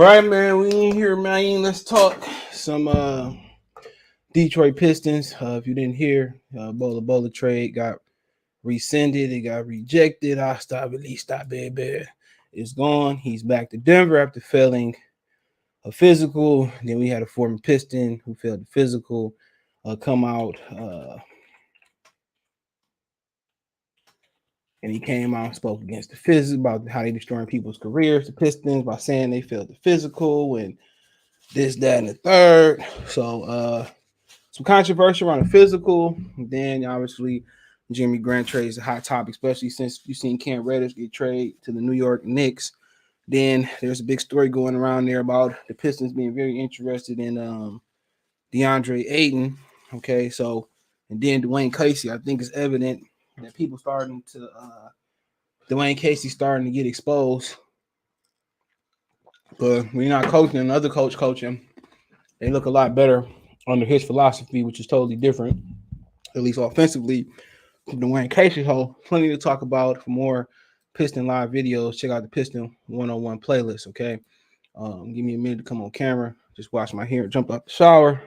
right, man. We in here, man. Let's talk some Detroit Pistons. If you didn't hear, Bol Bol trade got rescinded. It got rejected. I stop, release, stop, baby. It's gone. He's back to Denver after failing a physical. Then we had a former Piston who failed the physical come out. And he came out and spoke against the physical, about how they destroying people's careers, the Pistons, by saying they failed the physical and this, that, and the third. So some controversy around the physical. And then obviously Jimmy Grant trade is a hot topic, especially since you've seen Cam Reddish get traded to the New York Knicks. Then there's a big story going around there about the Pistons being very interested in Deandre Ayton. Okay, so and then Dwayne Casey, I think it's evident that people starting to Dwayne Casey starting to get exposed. But when you're not coaching, another coach coaching, they look a lot better under his philosophy, which is totally different, at least offensively, from Dwayne Casey. So plenty to talk about. For more Piston live videos, check out the Piston 101 playlist. Okay, give me a minute to come on camera. Just wash my hair, jump out the shower.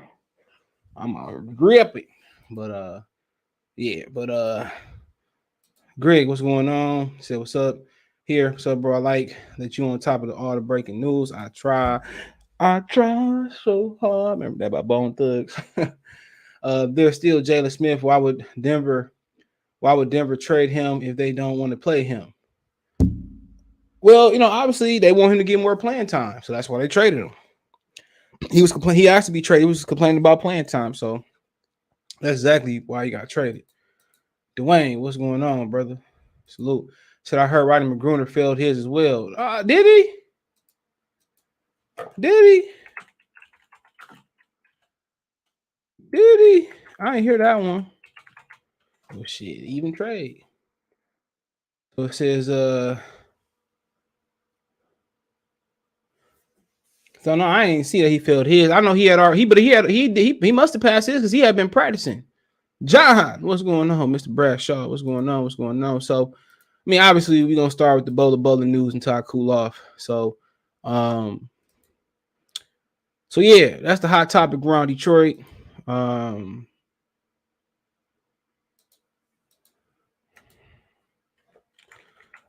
I'm gripping, but Greg, what's going on? Say what's up here. What's up, bro? I like that you on top of all the breaking news. I try so hard. Remember that by Bone Thugs. There's still Jalen Smith. Why would Denver trade him if they don't want to play him? Well, obviously they want him to get more playing time, so that's why they traded him. He asked to be traded. He was complaining about playing time, so that's exactly why he got traded. Dwayne, what's going on, brother? Salute. Said I heard Rodney McGruner failed his as well. Did he? Did he? I didn't hear that one. Oh shit, even trade. So it says so no, I ain't see that he failed his. I know he had he must have passed his because he had been practicing. John, what's going on, Mr. Bradshaw? What's going on? So, I mean, obviously, we're gonna start with the Bol Bol news until I cool off. So yeah, that's the hot topic around Detroit.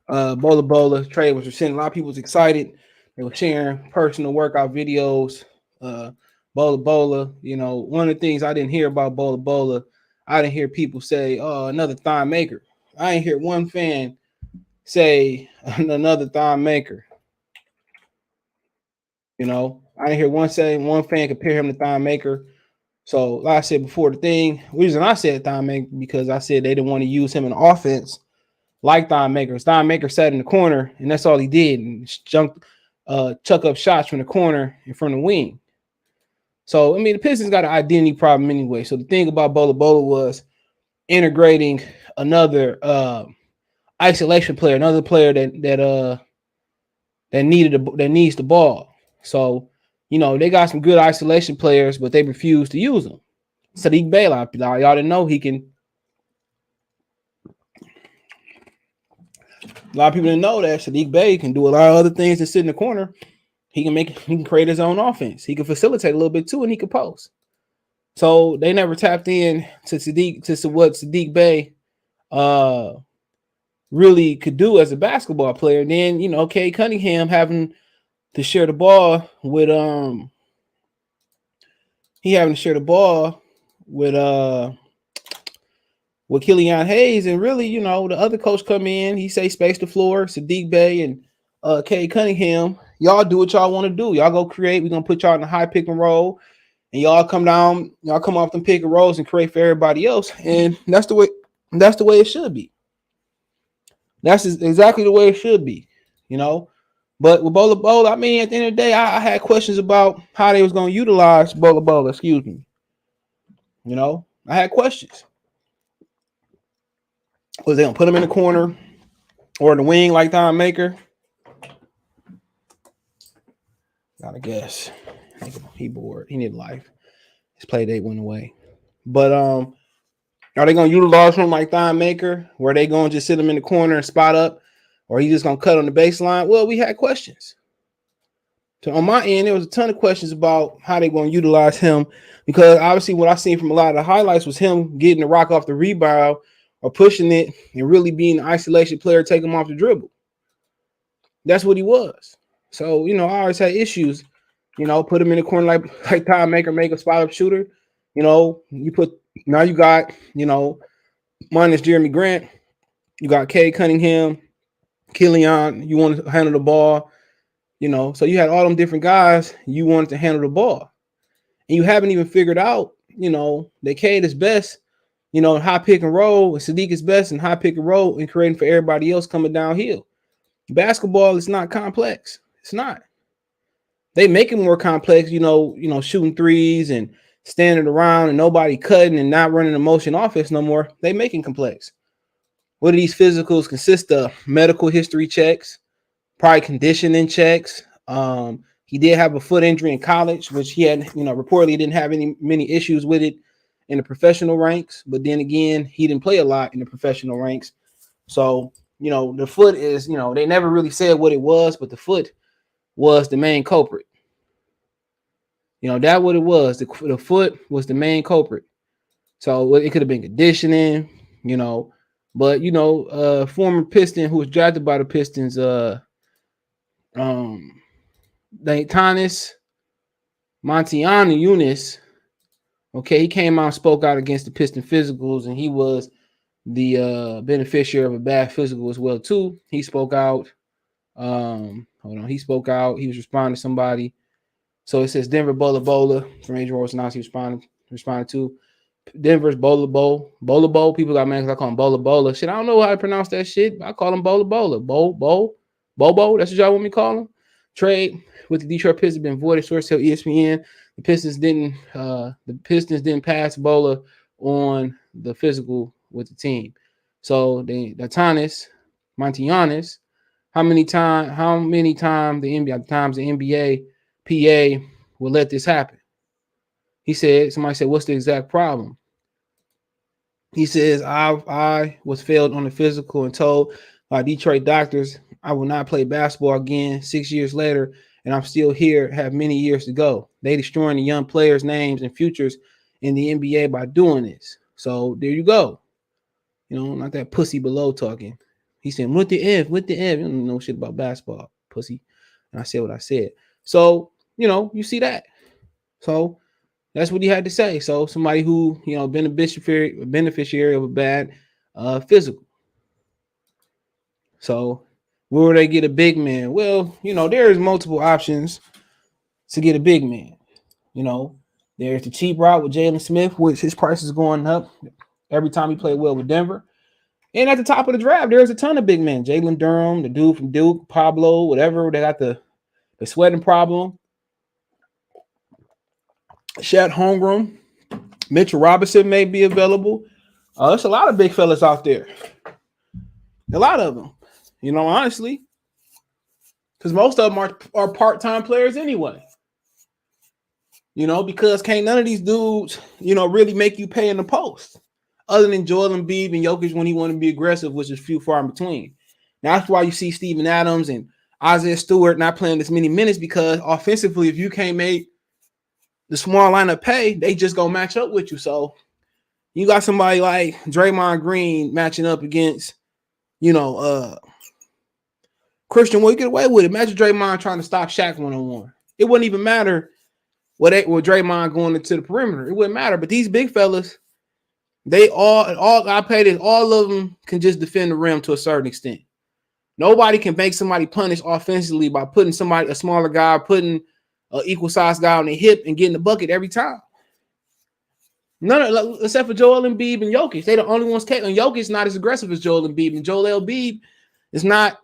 Bol trade was rescinded. A lot of people was excited. They were sharing personal workout videos. Bol, one of the things I didn't hear about Bol, I didn't hear people say, "Oh, another thigh maker." I didn't hear one fan say another thigh maker. I didn't hear one fan compare him to thigh maker. So, like I said before, the reason I said thigh maker because I said they didn't want to use him in offense like thigh maker. Thigh maker sat in the corner, and that's all he did, and chuck up shots from the corner and from the wing. So, I mean, the Pistons got an identity problem anyway. So the thing about Bol Bol was integrating another isolation player, another player that needs the ball. So, they got some good isolation players, but they refuse to use them. Saddiq Bey, y'all didn't know he can. A lot of people didn't know that Saddiq Bey can do a lot of other things than sit in the corner. He can create his own offense. He can facilitate a little bit too, and he can post. So they never tapped in to what Saddiq Bey really could do as a basketball player. And then, Cade Cunningham having to share the ball with with Killian Hayes, and really, the other coach come in, he say space the floor, Saddiq Bey and Cade Cunningham, y'all do what y'all want to do. Y'all go create. We're gonna put y'all in the high pick and roll, and y'all come off them pick and rolls and create for everybody else. And that's the way it should be. That's exactly the way it should be, But with Bol Bol, I mean, at the end of the day, I had questions about how they was gonna utilize Bol Bol. Excuse me. I had questions. Was they gonna put him in the corner or the wing like Thon Maker? Gotta guess. He bored. He need life. His play date went away. But are they gonna utilize him like Thon Maker? Where they gonna just sit him in the corner and spot up, or he just gonna cut on the baseline? Well, we had questions. So on my end, there was a ton of questions about how they're going to utilize him, because obviously what I seen from a lot of the highlights was him getting the rock off the rebound or pushing it and really being an isolation player, take him off the dribble. That's what he was. So, I always had issues, put him in the corner like Time Maker, make a spot up shooter. You put, now you got, minus Jeremy Grant, you got Cade Cunningham, Killian, you want to handle the ball, so you had all them different guys you wanted to handle the ball. And you haven't even figured out, that Cade is best, in high pick and roll, and Sadiq is best in high pick and roll and creating for everybody else coming downhill. Basketball is not complex. It's not. They make it more complex, shooting threes and standing around and nobody cutting and not running a motion offense no more. They making complex. What do these physicals consist of? Medical history checks, probably conditioning checks. He did have a foot injury in college, which he had, reportedly didn't have many issues with it in the professional ranks. But then again, he didn't play a lot in the professional ranks. So, the foot is, they never really said what it was, but the foot was the main culprit. That what it was. The foot was the main culprit. So it could have been conditioning, but former Piston who was drafted by the Pistons, Tanis Montiana Eunice. Okay, he came out and spoke out against the Piston physicals, and he was the beneficiary of a bad physical as well too. He spoke out. He spoke out. He was responding to somebody. So it says Denver Bol Bol from Adrian Wojnarowski responded to Denver's Bol Bol. Bol Bol. People got mad because I call him Bol Bol. Shit, I don't know how to pronounce that shit. I call him Bol Bol. Bobo. That's what y'all want me to call him. Trade with the Detroit Pistons been voided. Source tell ESPN. The Pistons didn't pass Bola on the physical with the team. So the Tanis Montianis, how many times the NBA PA will let this happen? Somebody said, what's the exact problem? He says, I was failed on the physical and told by Detroit doctors I will not play basketball again 6 years later, and I'm still here, have many years to go. They destroying the young players' names and futures in the NBA by doing this. So there you go. Not that pussy below talking. He said, with the F. You don't know shit about basketball, pussy. And I said what I said. So, you see that. So that's what he had to say. So somebody who, beneficiary of a bad physical. So where would they get a big man? Well, there's multiple options to get a big man. There's the cheap route with Jalen Smith, which his price is going up every time he played well with Denver. And at the top of the draft, there's a ton of big men. Jalen Durham, the dude from Duke, Pablo, whatever. They got the sweating problem. Shat Holmgren, Mitchell Robinson may be available. There's a lot of big fellas out there. A lot of them. Honestly. Because most of them are part-time players anyway. Because can't none of these dudes, really make you pay in the post. Other than Joel Embiid and Jokic when he want to be aggressive, which is few far in between. Now, that's why you see Steven Adams and Isaiah Stewart not playing as many minutes, because offensively, if you can't make the small lineup pay, they just go match up with you. So you got somebody like Draymond Green matching up against, Christian Wood. Get away with it. Imagine Draymond trying to stop Shaq one-on-one. It wouldn't even matter with Draymond going into the perimeter. It wouldn't matter. But these big fellas, they all I paid is all of them can just defend the rim to a certain extent. Nobody can make somebody punish offensively by putting a smaller guy, putting an equal size guy on the hip and getting the bucket every time. None of, except for Joel Embiid and Jokic. They're the only ones. And Jokic is not as aggressive as Joel Embiid. And Joel Embiid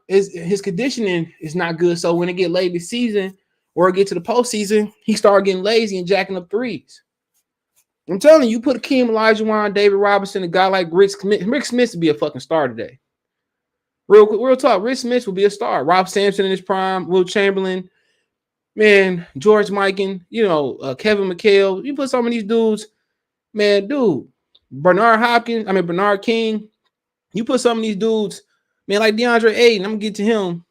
his conditioning is not good. So when it get late this season or get to the postseason, he started getting lazy and jacking up threes. I'm telling you, put Akeem Olajuwon, David Robinson, a guy like Rick Smith. Rick Smith would be a fucking star today. Real talk. Rick Smith would be a star. Rob Sampson in his prime, Will Chamberlain, man, George Mikan, Kevin McHale. You put some of these dudes, man, Bernard King. You put some of these dudes, man, like Deandre Ayton. I'm gonna get to him.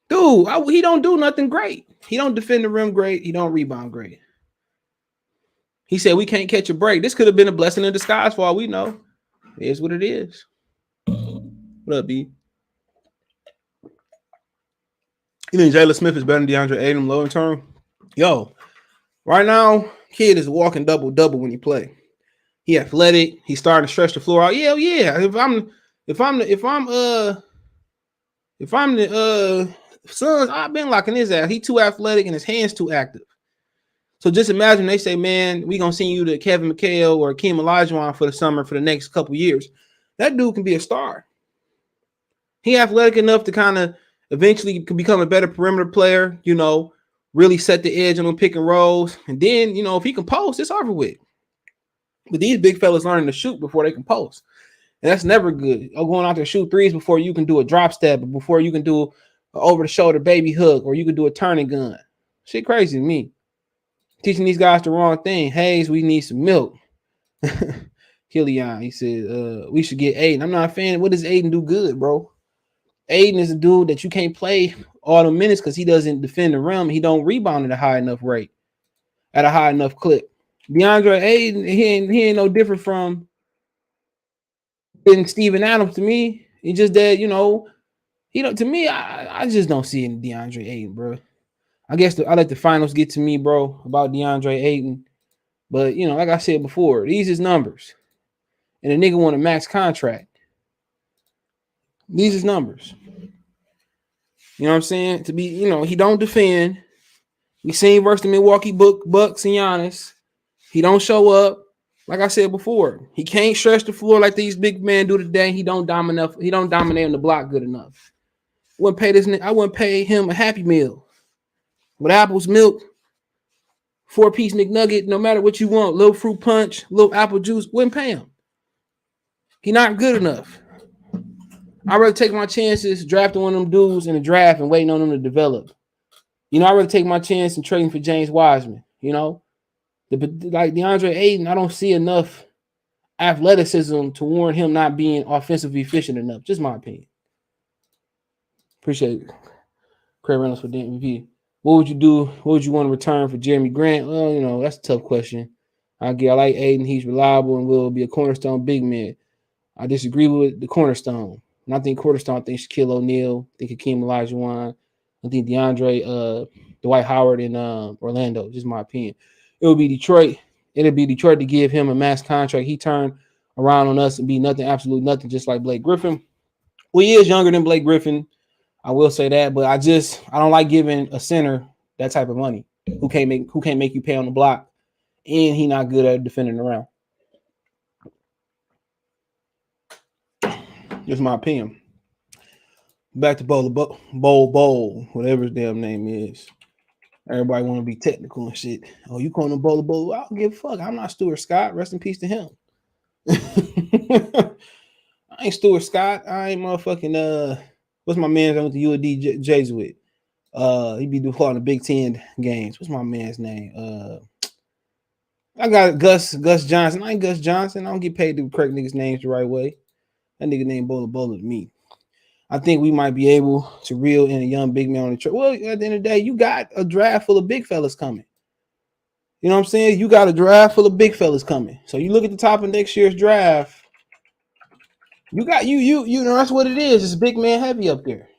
Dude, he don't do nothing great. He don't defend the rim great. He don't rebound great. He said we can't catch a break. This could have been a blessing in disguise for all we know. It is what it is. What up, B? You think Jalen Smith is better than Deandre Ayton low term? Yo, right now, kid is walking double when he play. He athletic. He's starting to stretch the floor out. Yeah, yeah. If I'm the Suns, I've been locking his ass. He too athletic and his hands too active. So just imagine they say, man, we gonna send you to Kevin McHale or Akeem Olajuwon for the summer for the next couple years. That dude can be a star. He athletic enough to kind of eventually become a better perimeter player, really set the edge on them pick and rolls. And then, if he can post, it's over with. But these big fellas learning to shoot before they can post. And that's never good. Going out there shoot threes before you can do a drop step, or before you can do an over-the-shoulder baby hook, or you can do a turning gun. Shit crazy to me. Teaching these guys the wrong thing. Hayes, we need some milk. Killian, he said, we should get Aiden. I'm not a fan. What does Aiden do good, bro? Aiden is a dude that you can't play all the minutes because he doesn't defend the rim. He don't rebound at a high enough rate, at a high enough clip. Deandre Ayton, he ain't no different from Steven Adams to me. He just that, to me, I just don't see it in Deandre Ayton, bro. I guess I let the finals get to me, bro, about Deandre Ayton. But, like I said before, these is numbers. And a nigga want a max contract. These is numbers. You know what I'm saying? To be, he don't defend. We seen versus the Milwaukee Bucks and Giannis. He don't show up. Like I said before, he can't stretch the floor like these big men do today. He don't dominate on the block good enough. I wouldn't pay him a Happy Meal with apples, milk, 4-piece McNugget, no matter what you want, little fruit punch, little apple juice. Wouldn't pay him. He not good enough. I'd rather take my chances drafting one of them dudes in the draft and waiting on them to develop. I'd rather take my chance and trading for James Wiseman. Like Deandre Ayton, I don't see enough athleticism to warrant him not being offensively efficient enough. Just my opinion. Appreciate it. Craig Reynolds for the MVP. What would you do? What would you want to return for Jeremy Grant? Well, that's a tough question. I like Ayton. He's reliable and will be a cornerstone big man. I disagree with the cornerstone. And I think cornerstone, I think Shaquille O'Neal. I think Hakeem Olajuwon. I think DeAndre, Dwight Howard in Orlando. Just my opinion. It would be Detroit. It'll be Detroit to give him a max contract. He turned around on us and be nothing, absolute nothing, just like Blake Griffin. Well, he is younger than Blake Griffin. I will say that, but I don't like giving a center that type of money who can't make you pay on the block, and he not good at defending around. Just my opinion. Back to Bol Bol, whatever his damn name is. Everybody want to be technical and shit. Oh, you calling him Bol Bol? I don't give a fuck. I'm not Stuart Scott. Rest in peace to him. I ain't Stuart Scott. I ain't motherfucking what's my man's I went to UAD Jays with? He be doing the Big Ten games. What's my man's name? I got Gus Johnson. I ain't Gus Johnson. I don't get paid to correct niggas' names the right way. That nigga named Bol Bol to me. I think we might be able to reel in a young big man on the trip. Well, at the end of the day, you got a draft full of big fellas coming. You know what I'm saying? You got a draft full of big fellas coming. So you look at the top of next year's draft. You got you know that's what it is. It's big man heavy up there.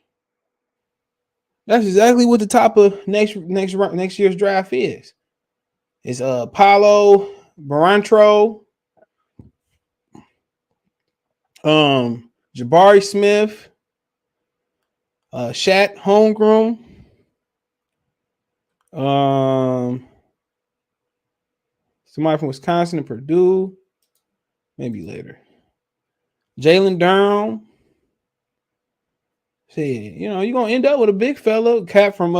That's exactly what the top of next year's draft is. It's Paolo Barantro, Jabari Smith, Shat Holmgren, somebody from Wisconsin and Purdue, maybe later. Jalen Durham. See, you're gonna end up with a big fella, cat from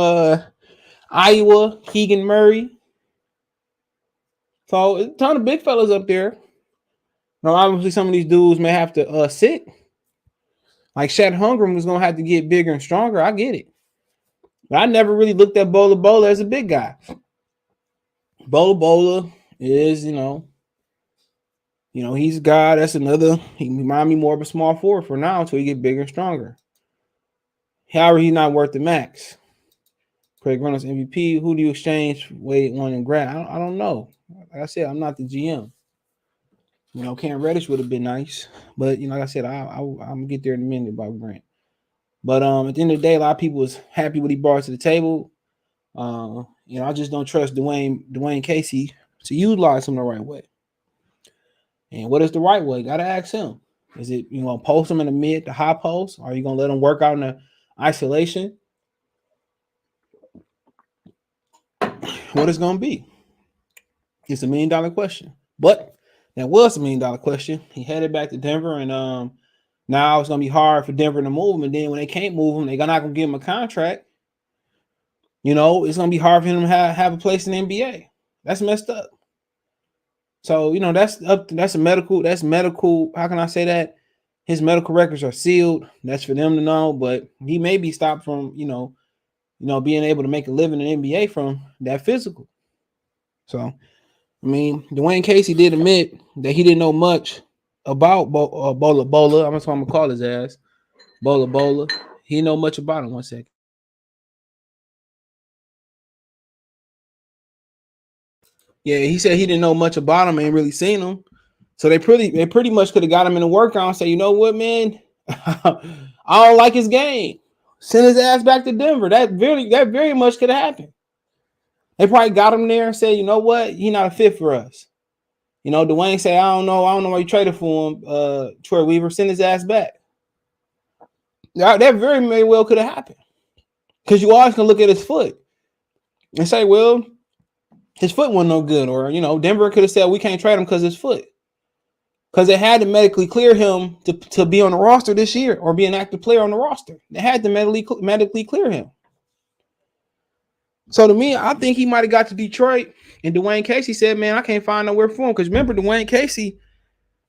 Iowa, Keegan Murray. So a ton of big fellas up there. Now, obviously, some of these dudes may have to sit. Like Shat Holmgren was gonna have to get bigger and stronger. I get it. But I never really looked at Bol Bol as a big guy. Bol is, he's a guy. That's another. He remind me more of a small forward for now until he get bigger and stronger. However, he's not worth the max. Craig Reynolds MVP. Who do you exchange Wade one and Grant? I don't know. Like I said, I'm not the GM. Cam Reddish would have been nice, but like I said, I'm gonna get there in a minute about Grant. But at the end of the day, a lot of people was happy what he brought to the table. I just don't trust Dwayne Casey to utilize him the right way. And what is the right way? Gotta ask him. Is it post him in the mid to high post? Are you gonna let him work out in the isolation? What it's gonna be? It's $1 million question. But that was $1 million question. He headed back to Denver, and now it's gonna be hard for Denver to move him. And then when they can't move him, they're not gonna give him a contract. It's gonna be hard for him to have a place in the NBA. That's messed up. So that's medical. How can I say that? His medical records are sealed. That's for them to know. But he may be stopped from being able to make a living in the NBA from that physical. So Dwayne Casey did admit that he didn't know much about Bol Bol. I'm gonna call his ass Bol Bol. He didn't know much about him. 1 second. Yeah, he said he didn't know much about him, ain't really seen him. So they pretty much could have got him in the workout and say, you know what, man, I don't like his game. Send his ass back to Denver. That very much could have happened. They probably got him there and said, you know what, he's not a fit for us. Dwayne said, I don't know why you traded for him. Troy Weaver, send his ass back. That very well could have happened. Because you always can look at his foot and say, well, his foot wasn't no good. Or, Denver could have said, we can't trade him because his foot. Because they had to medically clear him to be on the roster this year or be an active player on the roster. They had to medically clear him. So to me, I think he might have got to Detroit, and Dwayne Casey said, man, I can't find nowhere for him. Because remember, Dwayne Casey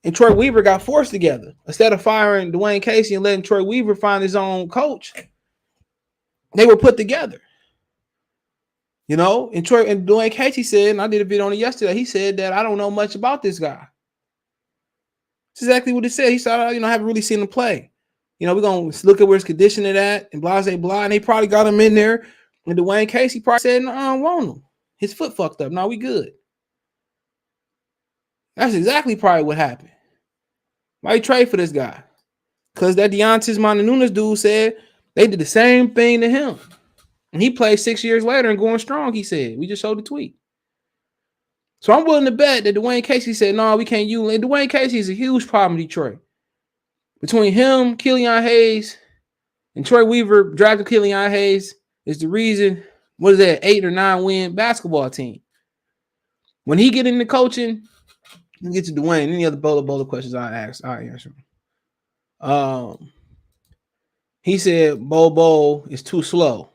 and Troy Weaver got forced together. Instead of firing Dwayne Casey and letting Troy Weaver find his own coach, they were put together. And Dwayne Casey said, and I did a video on it yesterday, he said that I don't know much about this guy. That's exactly what he said. He said, I haven't really seen him play. We're going to look at where his conditioning at and blah, blah. And they probably got him in there. And Dwayne Casey probably said, no, I don't want him. His foot fucked up. No, we good. That's exactly probably what happened. Why you trade for this guy? Because that Deontay Ayton dude said they did the same thing to him. And he played 6 years later and going strong, he said. We just showed the tweet. So I'm willing to bet that Dwayne Casey said, no, we can't use him. And Dwayne Casey is a huge problem in Detroit. Between him, Killian Hayes, and Troy Weaver drafting Killian Hayes is the reason, 8 or 9 win basketball team. When he get into coaching, you get to Dwayne. Any other Bol questions I answer them. He said Bol Bol is too slow.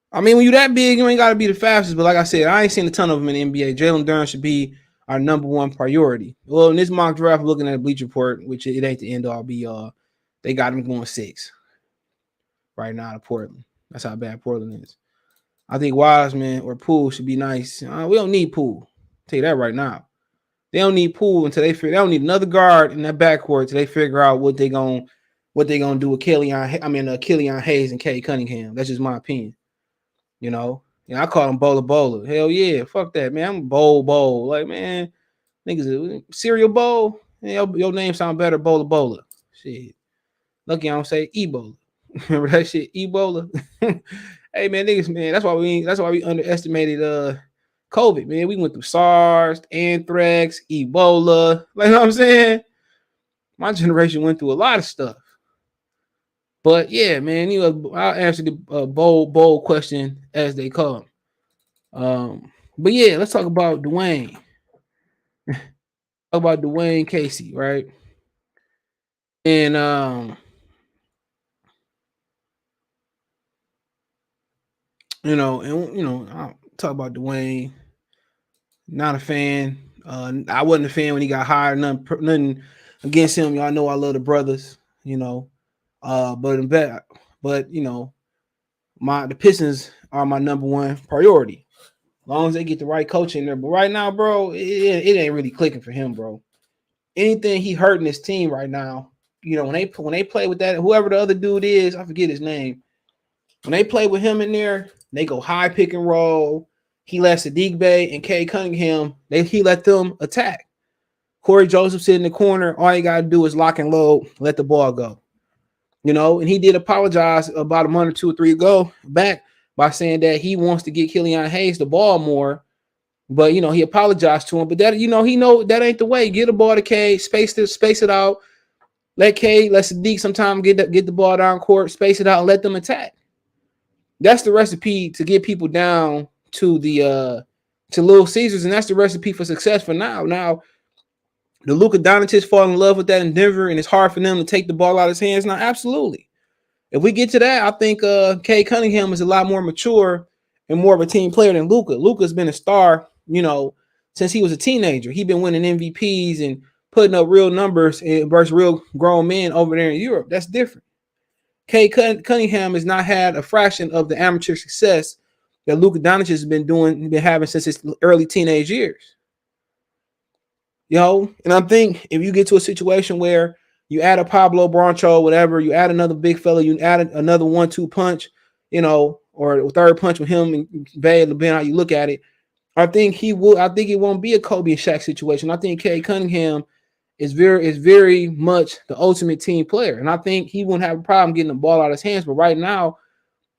When you that big, you ain't got to be the fastest. But like I said, I ain't seen a ton of them in the NBA. Jalen Duren should be our number one priority. Well, in this mock draft, looking at the Bleacher Report, which it ain't the end all be all, they got him going 6 right now to Portland. That's how bad Portland is. I think Wiseman or Poole should be nice. We don't need Poole. I'll tell you that right now. They don't need Poole until they don't need another guard in that backcourt until they figure out what they gonna do with Killian Hayes and Kay Cunningham. That's just my opinion. I call him Bol Bol. Hell yeah, fuck that, man. I'm Bol Bol. Like, man, niggas cereal bowl. Your name sound better, Bol Bol. Shit. Lucky I don't say Ebola. Remember that shit, Ebola? Hey man, niggas, man, that's why we underestimated COVID, man. We went through SARS, anthrax, Ebola. Like, you know what I'm saying? My generation went through a lot of stuff. But yeah, man, I'll answer the Bol question as they come. But yeah, let's talk about Dwayne. Talk about Dwayne Casey, right? And I'll talk about Dwayne. Not a fan. I wasn't a fan when he got hired. Nothing against him. Y'all know I love the brothers. But the Pistons are my number one priority. As long as they get the right coach in there. But right now, bro, it ain't really clicking for him, bro. Anything he hurting his team right now when they play with that, whoever the other dude is, I forget his name. When they play with him in there, they go high pick and roll. He let Sadiq Bey and Kay Cunningham, he let them attack. Corey Joseph sit in the corner. All you gotta do is lock and load, let the ball go. And he did apologize about a month or 2 or 3 ago back by saying that he wants to get Killian Hayes the ball more. But he apologized to him. But that he know that ain't the way. Get the ball to K, space it out. Let Sadiq sometime get the ball down court, space it out, and let them attack. That's the recipe to get people down to the to Little Caesars, and that's the recipe for success for now. Now, the Luka Doncic fall in love with that in Denver, and it's hard for them to take the ball out of his hands. Now, absolutely. If we get to that, I think Kay Cunningham is a lot more mature and more of a team player than Luka. Luka's been a star, since he was a teenager. He's been winning MVPs and putting up real numbers versus real grown men over there in Europe. That's different. Kay Cunningham has not had a fraction of the amateur success that Luka Doncic has been having since his early teenage years. And I think if you get to a situation where you add a Pablo Brancho, whatever, you add another big fella, you add another 1-2 punch, or a third punch with him and Bay, depending how you look at it. I think it won't be a Kobe and Shaq situation. I think Kay Cunningham is very much the ultimate team player. And I think he won't have a problem getting the ball out of his hands. But right now,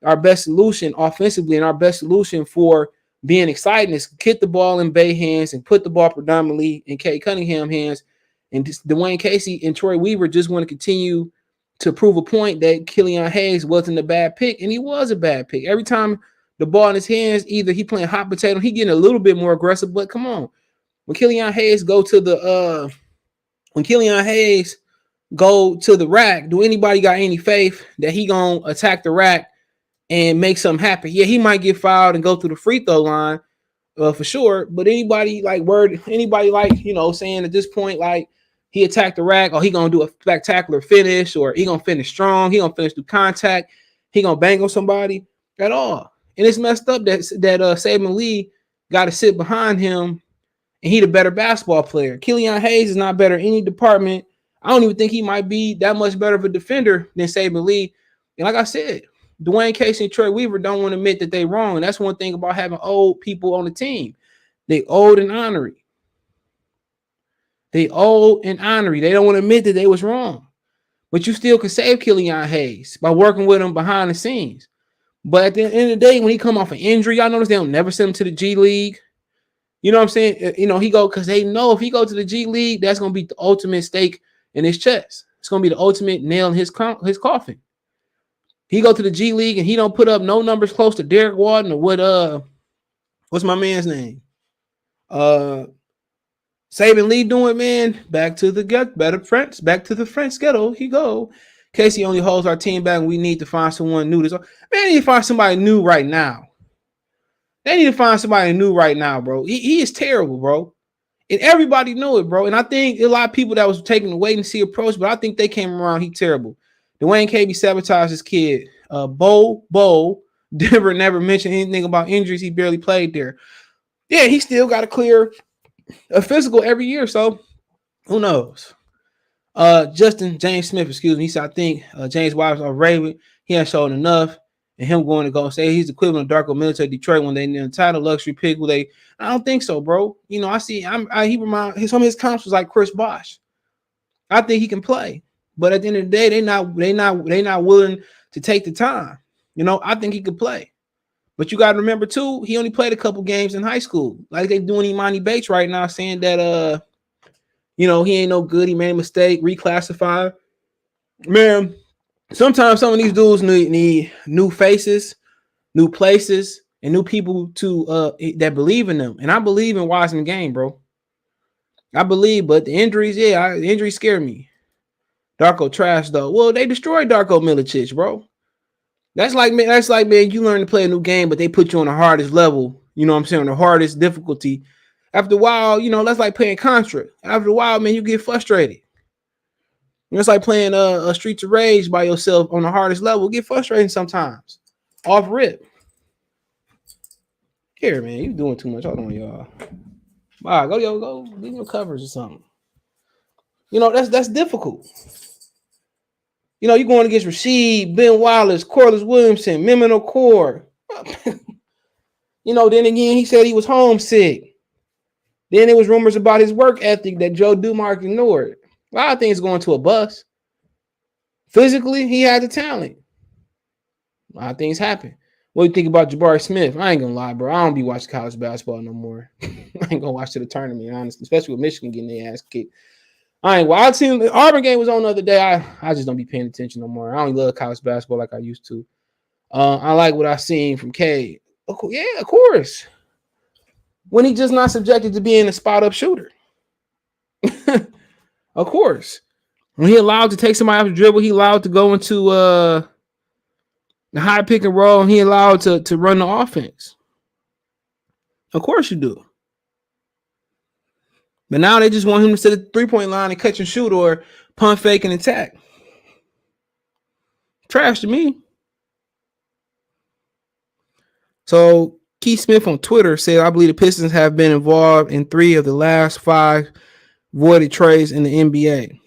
our best solution offensively and our best solution for being exciting is get the ball in Bay hands and put the ball predominantly in Kay Cunningham hands. And Dwayne Casey and Troy Weaver just want to continue to prove a point that Killian Hayes wasn't a bad pick. And he was a bad pick. Every time the ball in his hands, either he playing hot potato, he getting a little bit more aggressive, but come on. When Killian Hayes go to the rack, do anybody got any faith that he gonna attack the rack and make something happen? Yeah, he might get fouled and go through the free throw line for sure. But anybody saying at this point, like, he attacked the rack, or he gonna do a spectacular finish, or he gonna finish strong, he gonna finish through contact, he gonna bang on somebody at all. And it's messed up that Saban Lee got to sit behind him, and he the better basketball player. Killian Hayes is not better in any department. I don't even think he might be that much better of a defender than Saban Lee. And like I said, Dwayne Casey and Troy Weaver don't want to admit that they wrong. And that's one thing about having old people on the team. They old and ornery. They don't want to admit that they was wrong. But you still can save Killian Hayes by working with him behind the scenes. But at the end of the day, when he come off an injury, y'all notice they don't never send him to the G League. You know what I'm saying? He go because they know if he go to the G League, that's going to be the ultimate stake in his chest. It's going to be the ultimate nail in his coffin. He go to the G League and he don't put up no numbers close to Derek Walton or what's my man's name? Saban Lee doing, man. Back to the French ghetto. He go. Casey only holds our team back, and we need to find someone new. Man, they need to find somebody new right now. Bro. He is terrible, bro. And everybody knew it, bro. And I think a lot of people that was taking the wait and see approach, but I think they came around. He terrible. Dwayne KB sabotaged his kid. Bol Bol Denver never mentioned anything about injuries. He barely played there. Yeah, he still got to clear a physical every year. So who knows? Justin James Smith, excuse me. He said, I think James Wiseman or Raven, he has shown enough. And him going to go say he's the equivalent of Darko Military Detroit when they in the title luxury pick. I don't think so, bro. I see. Some of his comps was like Chris Bosh. I think he can play, but at the end of the day, they not willing to take the time. I think he could play, but you got to remember too, he only played a couple games in high school. Like they doing Imani Bates right now, saying that he ain't no good. He made a mistake, reclassified. Man. Sometimes some of these dudes need new faces, new places, and new people to that believe in them. And I believe in Wiseman game, bro. I believe, but the injuries, the injuries scare me. Darko trash though. Well, they destroyed Darko Milicic, bro. That's like man, you learn to play a new game, but they put you on the hardest level. You know what I'm saying? On the hardest difficulty. After a while, that's like playing Contra. After a while, man, you get frustrated. It's like playing a Streets of Rage by yourself on the hardest level. Get frustrating sometimes. Off rip. Here, man, you doing too much. Hold on, y'all. All right, go get your covers or something. That's difficult. You know, you're going against Rasheed, Ben Wallace, Corliss Williamson, Mimino Core. You know, then again, he said he was homesick. Then there was rumors about his work ethic that Joe Dumars ignored. A lot of things going to a bus. Physically, he had the talent. A lot of things happen. What do you think about Jabari Smith? I ain't gonna lie, bro. I don't be watching college basketball no more. I ain't gonna watch to the tournament, honestly, especially with Michigan getting their ass kicked. I ain't. Well, I seen the Auburn game was on the other day. I just don't be paying attention no more. I don't love college basketball like I used to. I like what I seen from K. Yeah, of course. When he just not subjected to being a spot up shooter. Of course. When he allowed to take somebody off the dribble, he allowed to go into the high pick and roll, and he allowed to run the offense. Of course you do. But now they just want him to sit at the 3-point line and catch and shoot or punt, fake, and attack. Trash to me. So Keith Smith on Twitter said, I believe the Pistons have been involved in 3 of the last 5 voided trades in the NBA.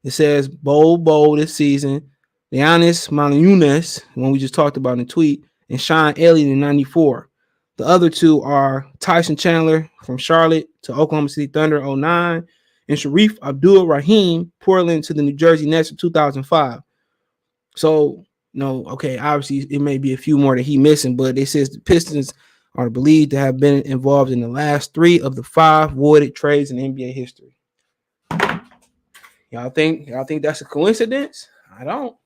It says Bol Bol this season, Giannis Malamunas, one we just talked about in the tweet, and Sean Elliott in 94. The other 2 are Tyson Chandler from Charlotte to Oklahoma City Thunder 09 and Sharif Abdul-Rahim, Portland to the New Jersey Nets in 2005. So, no, okay, obviously it may be a few more that he missing, but it says the Pistons are believed to have been involved in the last 3 of the 5 voided trades in NBA history. Y'all think that's a coincidence? I don't.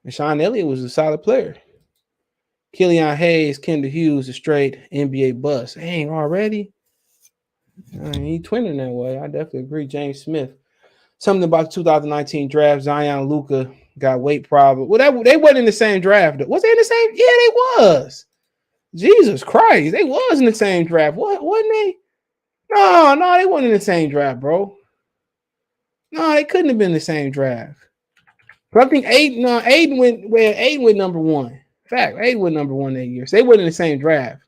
And Sean Elliott was a solid player. Killian Hayes, Kendall Hughes, a straight NBA bust. Ain't already. He twinning that way. I definitely agree. James Smith. Something about the 2019 draft. Zion Luka got weight problem. Well, they wasn't in the same draft. Was they in the same? Yeah, they was. Jesus Christ, they was in the same draft. What wasn't they? No, they wasn't in the same draft, bro. No, they couldn't have been in the same draft. But I think Aiden went number 1. In fact, Aiden went number 1 that year. So they weren't in the same draft.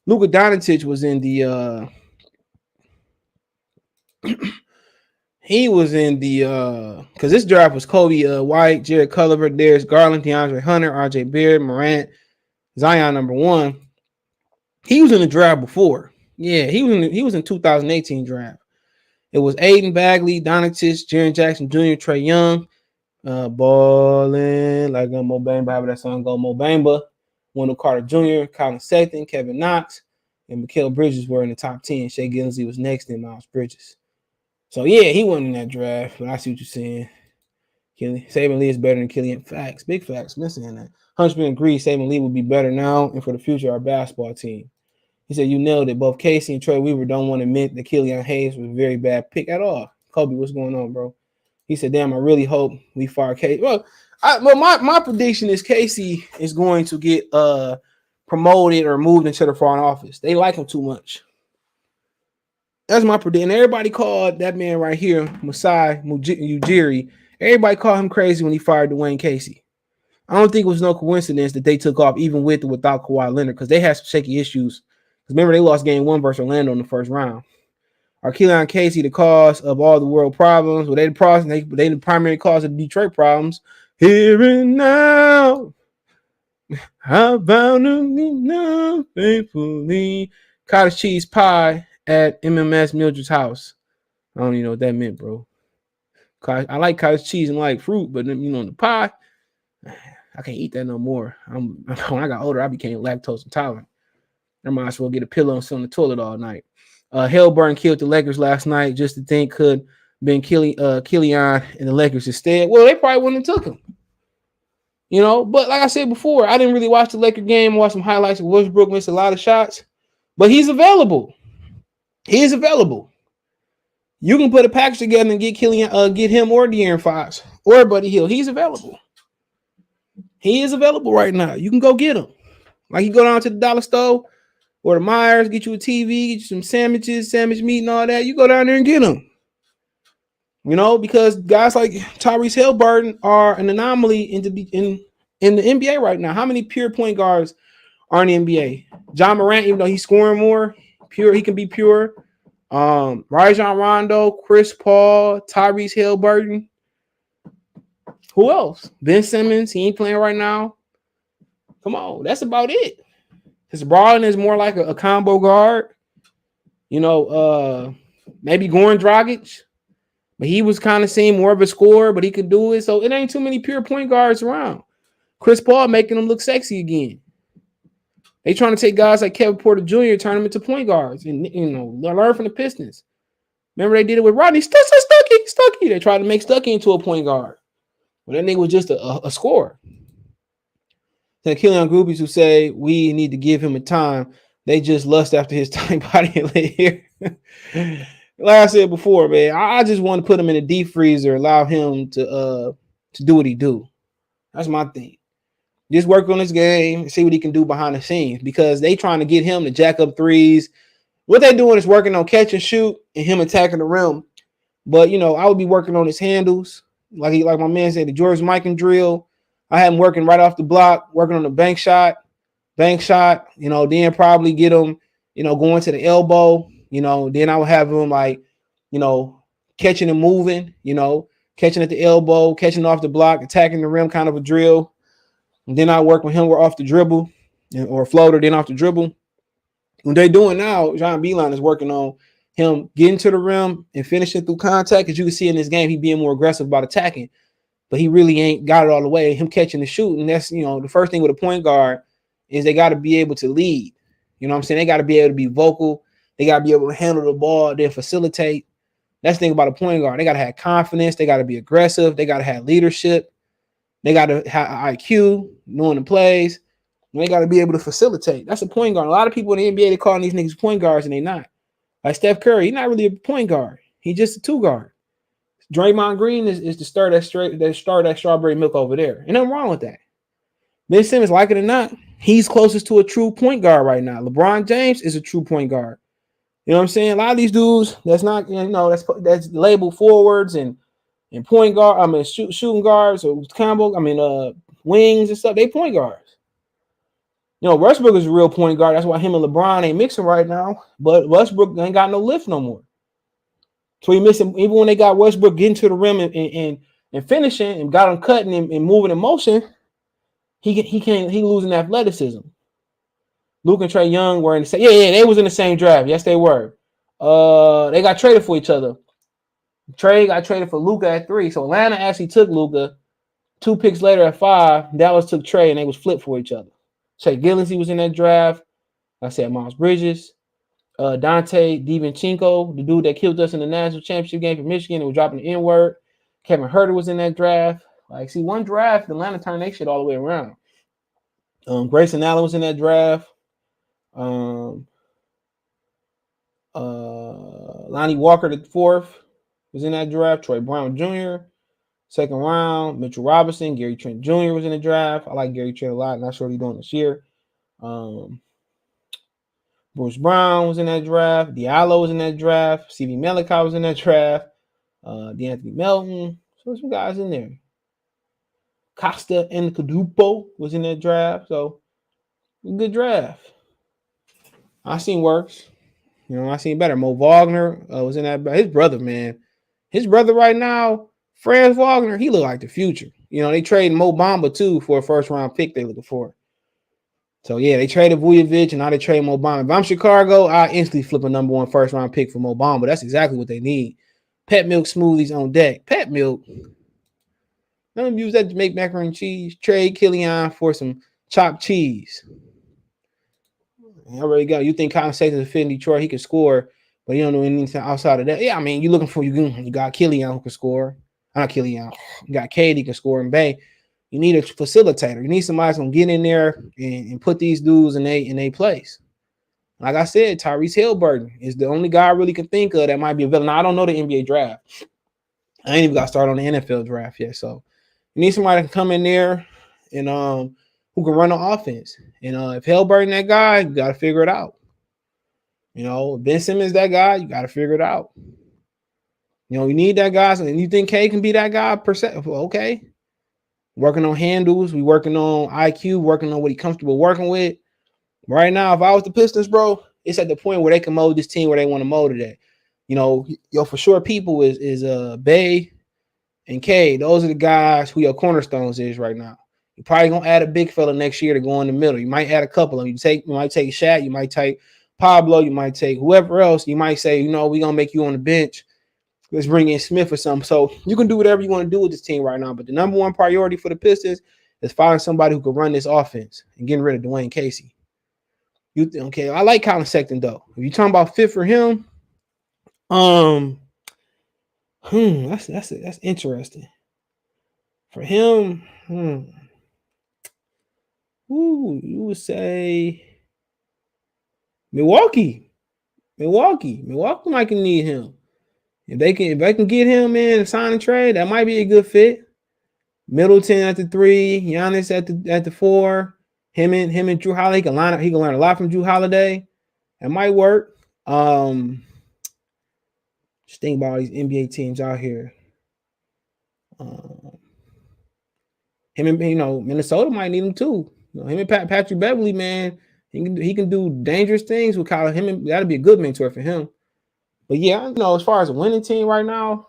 Luka Doncic was in the he was in the because this draft was Kobe White, Jared Culver, Darius Garland, DeAndre Hunter, RJ Barrett, Morant, Zion number 1. He was in the draft before. Yeah, he was in 2018 draft. It was Aiden Bagley, Doncic, Jaren Jackson Jr., Trae Young, balling like Mo Bamba, however that song go, Mo Bamba, Wendell Carter Jr., Colin Sexton, Kevin Knox, and Mikal Bridges were in the top 10. Shea Gilgeous was next, and Miles Bridges. So yeah, he wasn't in that draft, but I see what you're saying. Saban Lee is better than Killian. Facts, big facts. Been saying that. Huntsman agrees Saban Lee would be better now and for the future of our basketball team. He said, you nailed it. Both Casey and Troy Weaver don't want to admit that Killian Hayes was a very bad pick at all. Kobe, what's going on, bro? He said, damn, I really hope we fire Casey. Well, my prediction is Casey is going to get promoted or moved into the front office. They like him too much. That's my prediction. Everybody called that man right here, Masai Ujiri. Everybody called him crazy when he fired Dwayne Casey. I don't think it was no coincidence that they took off even with or without Kawhi Leonard because they had some shaky issues. Because remember, they lost game 1 versus Orlando in the first round. Are Killian Casey the cause of all the world problems? Well, they the primary cause of the Detroit problems. Here and now, I vow to be now faithfully. Cottage cheese pie at MMS Mildred's house. I don't even know what that meant, bro. I like cottage cheese and like fruit, but the pie, I can't eat that no more. When I got older, I became lactose intolerant. I might as well get a pillow and sit on the toilet all night. Hellburn killed the Lakers last night just to think could been Killian and the Lakers instead. Well, they probably wouldn't have took him. But like I said before, I didn't really watch the Laker game. I watched some highlights of Westbrook missed a lot of shots, but he's available. He is available. You can put a package together and get get him or De'Aaron Fox or Buddy Hield. He's available. He is available right now. You can go get him. Like you go down to the dollar store or the Myers, get you a TV, get you some sandwiches, sandwich meat, and all that. You go down there and get them. Because guys like Tyrese Haliburton are an anomaly in the NBA right now. How many pure point guards are in the NBA? John Morant, even though he's scoring more, pure, he can be pure. Rajon Rondo, Chris Paul, Tyrese Haliburton. Who else? Ben Simmons, he ain't playing right now. Come on, that's about it. His Brogdon is more like a combo guard. You know, maybe Goran Dragic, but he was kind of seen more of a scorer, but he could do it. So it ain't too many pure point guards around. Chris Paul making them look sexy again. They trying to take guys like Kevin Porter Jr., turn them into point guards, and learn from the Pistons. Remember they did it with Rodney Stuckey. They tried to make Stuckey into a point guard. Well, that nigga was just a scorer. The Killian groupies who say we need to give him a time, they just lust after his tiny body and lay here. Like I said before, man, I just want to put him in a deep freezer, allow him to do what he do. That's my thing. Just work on this game and see what he can do behind the scenes because they trying to get him to jack up threes. What they doing is working on catch and shoot and him attacking the rim. But I would be working on his handles, like my man said, the George Mikan drill. I had him working right off the block, working on the bank shot, then probably get him, going to the elbow, then I would have him catching and moving, catching at the elbow, catching off the block, attacking the rim, kind of a drill. And then I work with him off the dribble or floater, then off the dribble. What they're doing now, John Beilein is working on him getting to the rim and finishing through contact. As you can see in this game, he being more aggressive about attacking, but he really ain't got it all the way. Him catching the shoot, and that's the first thing with a point guard is they got to be able to lead. You know what I'm saying? They got to be able to be vocal. They got to be able to handle the ball, then facilitate. That's the thing about a point guard. They got to have confidence. They got to be aggressive. They got to have leadership. They got to have IQ, knowing the plays. And they got to be able to facilitate. That's a point guard. A lot of people in the NBA, they calling these niggas point guards, and they not. Like Steph Curry, he's not really a point guard. He's just a two guard. Draymond Green is the star that strawberry milk over there. And nothing wrong with that. Ben Simmons, like it or not, he's closest to a true point guard right now. LeBron James is a true point guard. You know what I'm saying? A lot of these dudes that's not, that's labeled forwards and point guard, shooting guards or combo, wings and stuff, they point guards. Westbrook is a real point guard. That's why him and LeBron ain't mixing right now. But Westbrook ain't got no lift no more. So he missing, even when they got Westbrook getting to the rim and finishing and got him cutting and moving in motion, he losing athleticism. Luke and Trae Young were in the same. Yeah, they was in the same draft. Yes, they were. They got traded for each other. Trae got traded for Luka at 3. So Atlanta actually took Luka. 2 picks later at 5, Dallas took Trae, and they was flipped for each other. Shea Gillinsey was in that draft. I said Miles Bridges. Dante DiVincenzo, the dude that killed us in the national championship game for Michigan and was dropping the N-word. Kevin Huerter was in that draft. One draft, Atlanta turned that shit all the way around. Grayson Allen was in that draft. Lonnie Walker the 4th was in that draft. Troy Brown Jr. 2nd round. Mitchell Robinson, Gary Trent Jr. was in the draft. I like Gary Trent a lot. Not sure what he's doing this year. Bruce Brown was in that draft. Diallo was in that draft. C.V. Malachi was in that draft. DeAnthony Melton. So some guys in there. Costa and Cadupo was in that draft. So good draft. I seen worse. I seen better. Mo Wagner was in that. His brother, man. His brother right now, Franz Wagner, he look like the future. They traded Mo Bamba too for a 1st round pick they looking for. So yeah, they traded Vujovic and now they trade Mo Bamba. If I'm Chicago, I instantly flip a number 1 1st round pick for Mo Bamba. That's exactly what they need. Pet milk smoothies on deck. Pet milk. Let them use that to make macaroni and cheese. Trade Killian for some chopped cheese. I already got. You think Colin Sexton is fit in Detroit? He can score, but you don't know anything outside of that. Yeah, you looking for you got Killian who can score. Not Killian. You got Cade, he can score in Bay. You need a facilitator. You need somebody that's gonna get in there and put these dudes in their place. Like I said, Tyrese Haliburton is the only guy I really can think of that might be available. Now, I don't know the NBA draft. I ain't even got started on the NFL draft yet. So you need somebody that can come in there and who can run the offense. And if Haliburton that guy, you got to figure it out. Ben Simmons that guy, you got to figure it out. You need that guy. And you think K can be that guy per se? Okay. Working on handles. We working on IQ, working on what he's comfortable working with. Right now, if I was the Pistons, bro, it's at the point where they can mold this team where they want to mold it at. For sure people is Bay, and K. Those are the guys who your cornerstones is right now. You're probably gonna add a big fella next year to go in the middle. You might add a couple of them. You might take Shaq, you might take Pablo, you might take whoever else. You might say, we're gonna make you on the bench. Let's bring in Smith or something. So you can do whatever you want to do with this team right now. But the number one priority for the Pistons is finding somebody who can run this offense and getting rid of Dwayne Casey. Okay? I like Colin Sexton though. If you're talking about fit for him, that's interesting. For him, you would say Milwaukee. Milwaukee might can need him. If they can get him in and sign and trade, that might be a good fit. Middleton at the 3, Giannis at the 4. Him and Jrue Holiday, he can learn a lot from Jrue Holiday. That might work. Just think about all these NBA teams out here. Him and Minnesota might need him too. Him and Patrick Beverly, man, he can do dangerous things with Kyle. That'd be a good mentor for him. But yeah, as far as a winning team right now,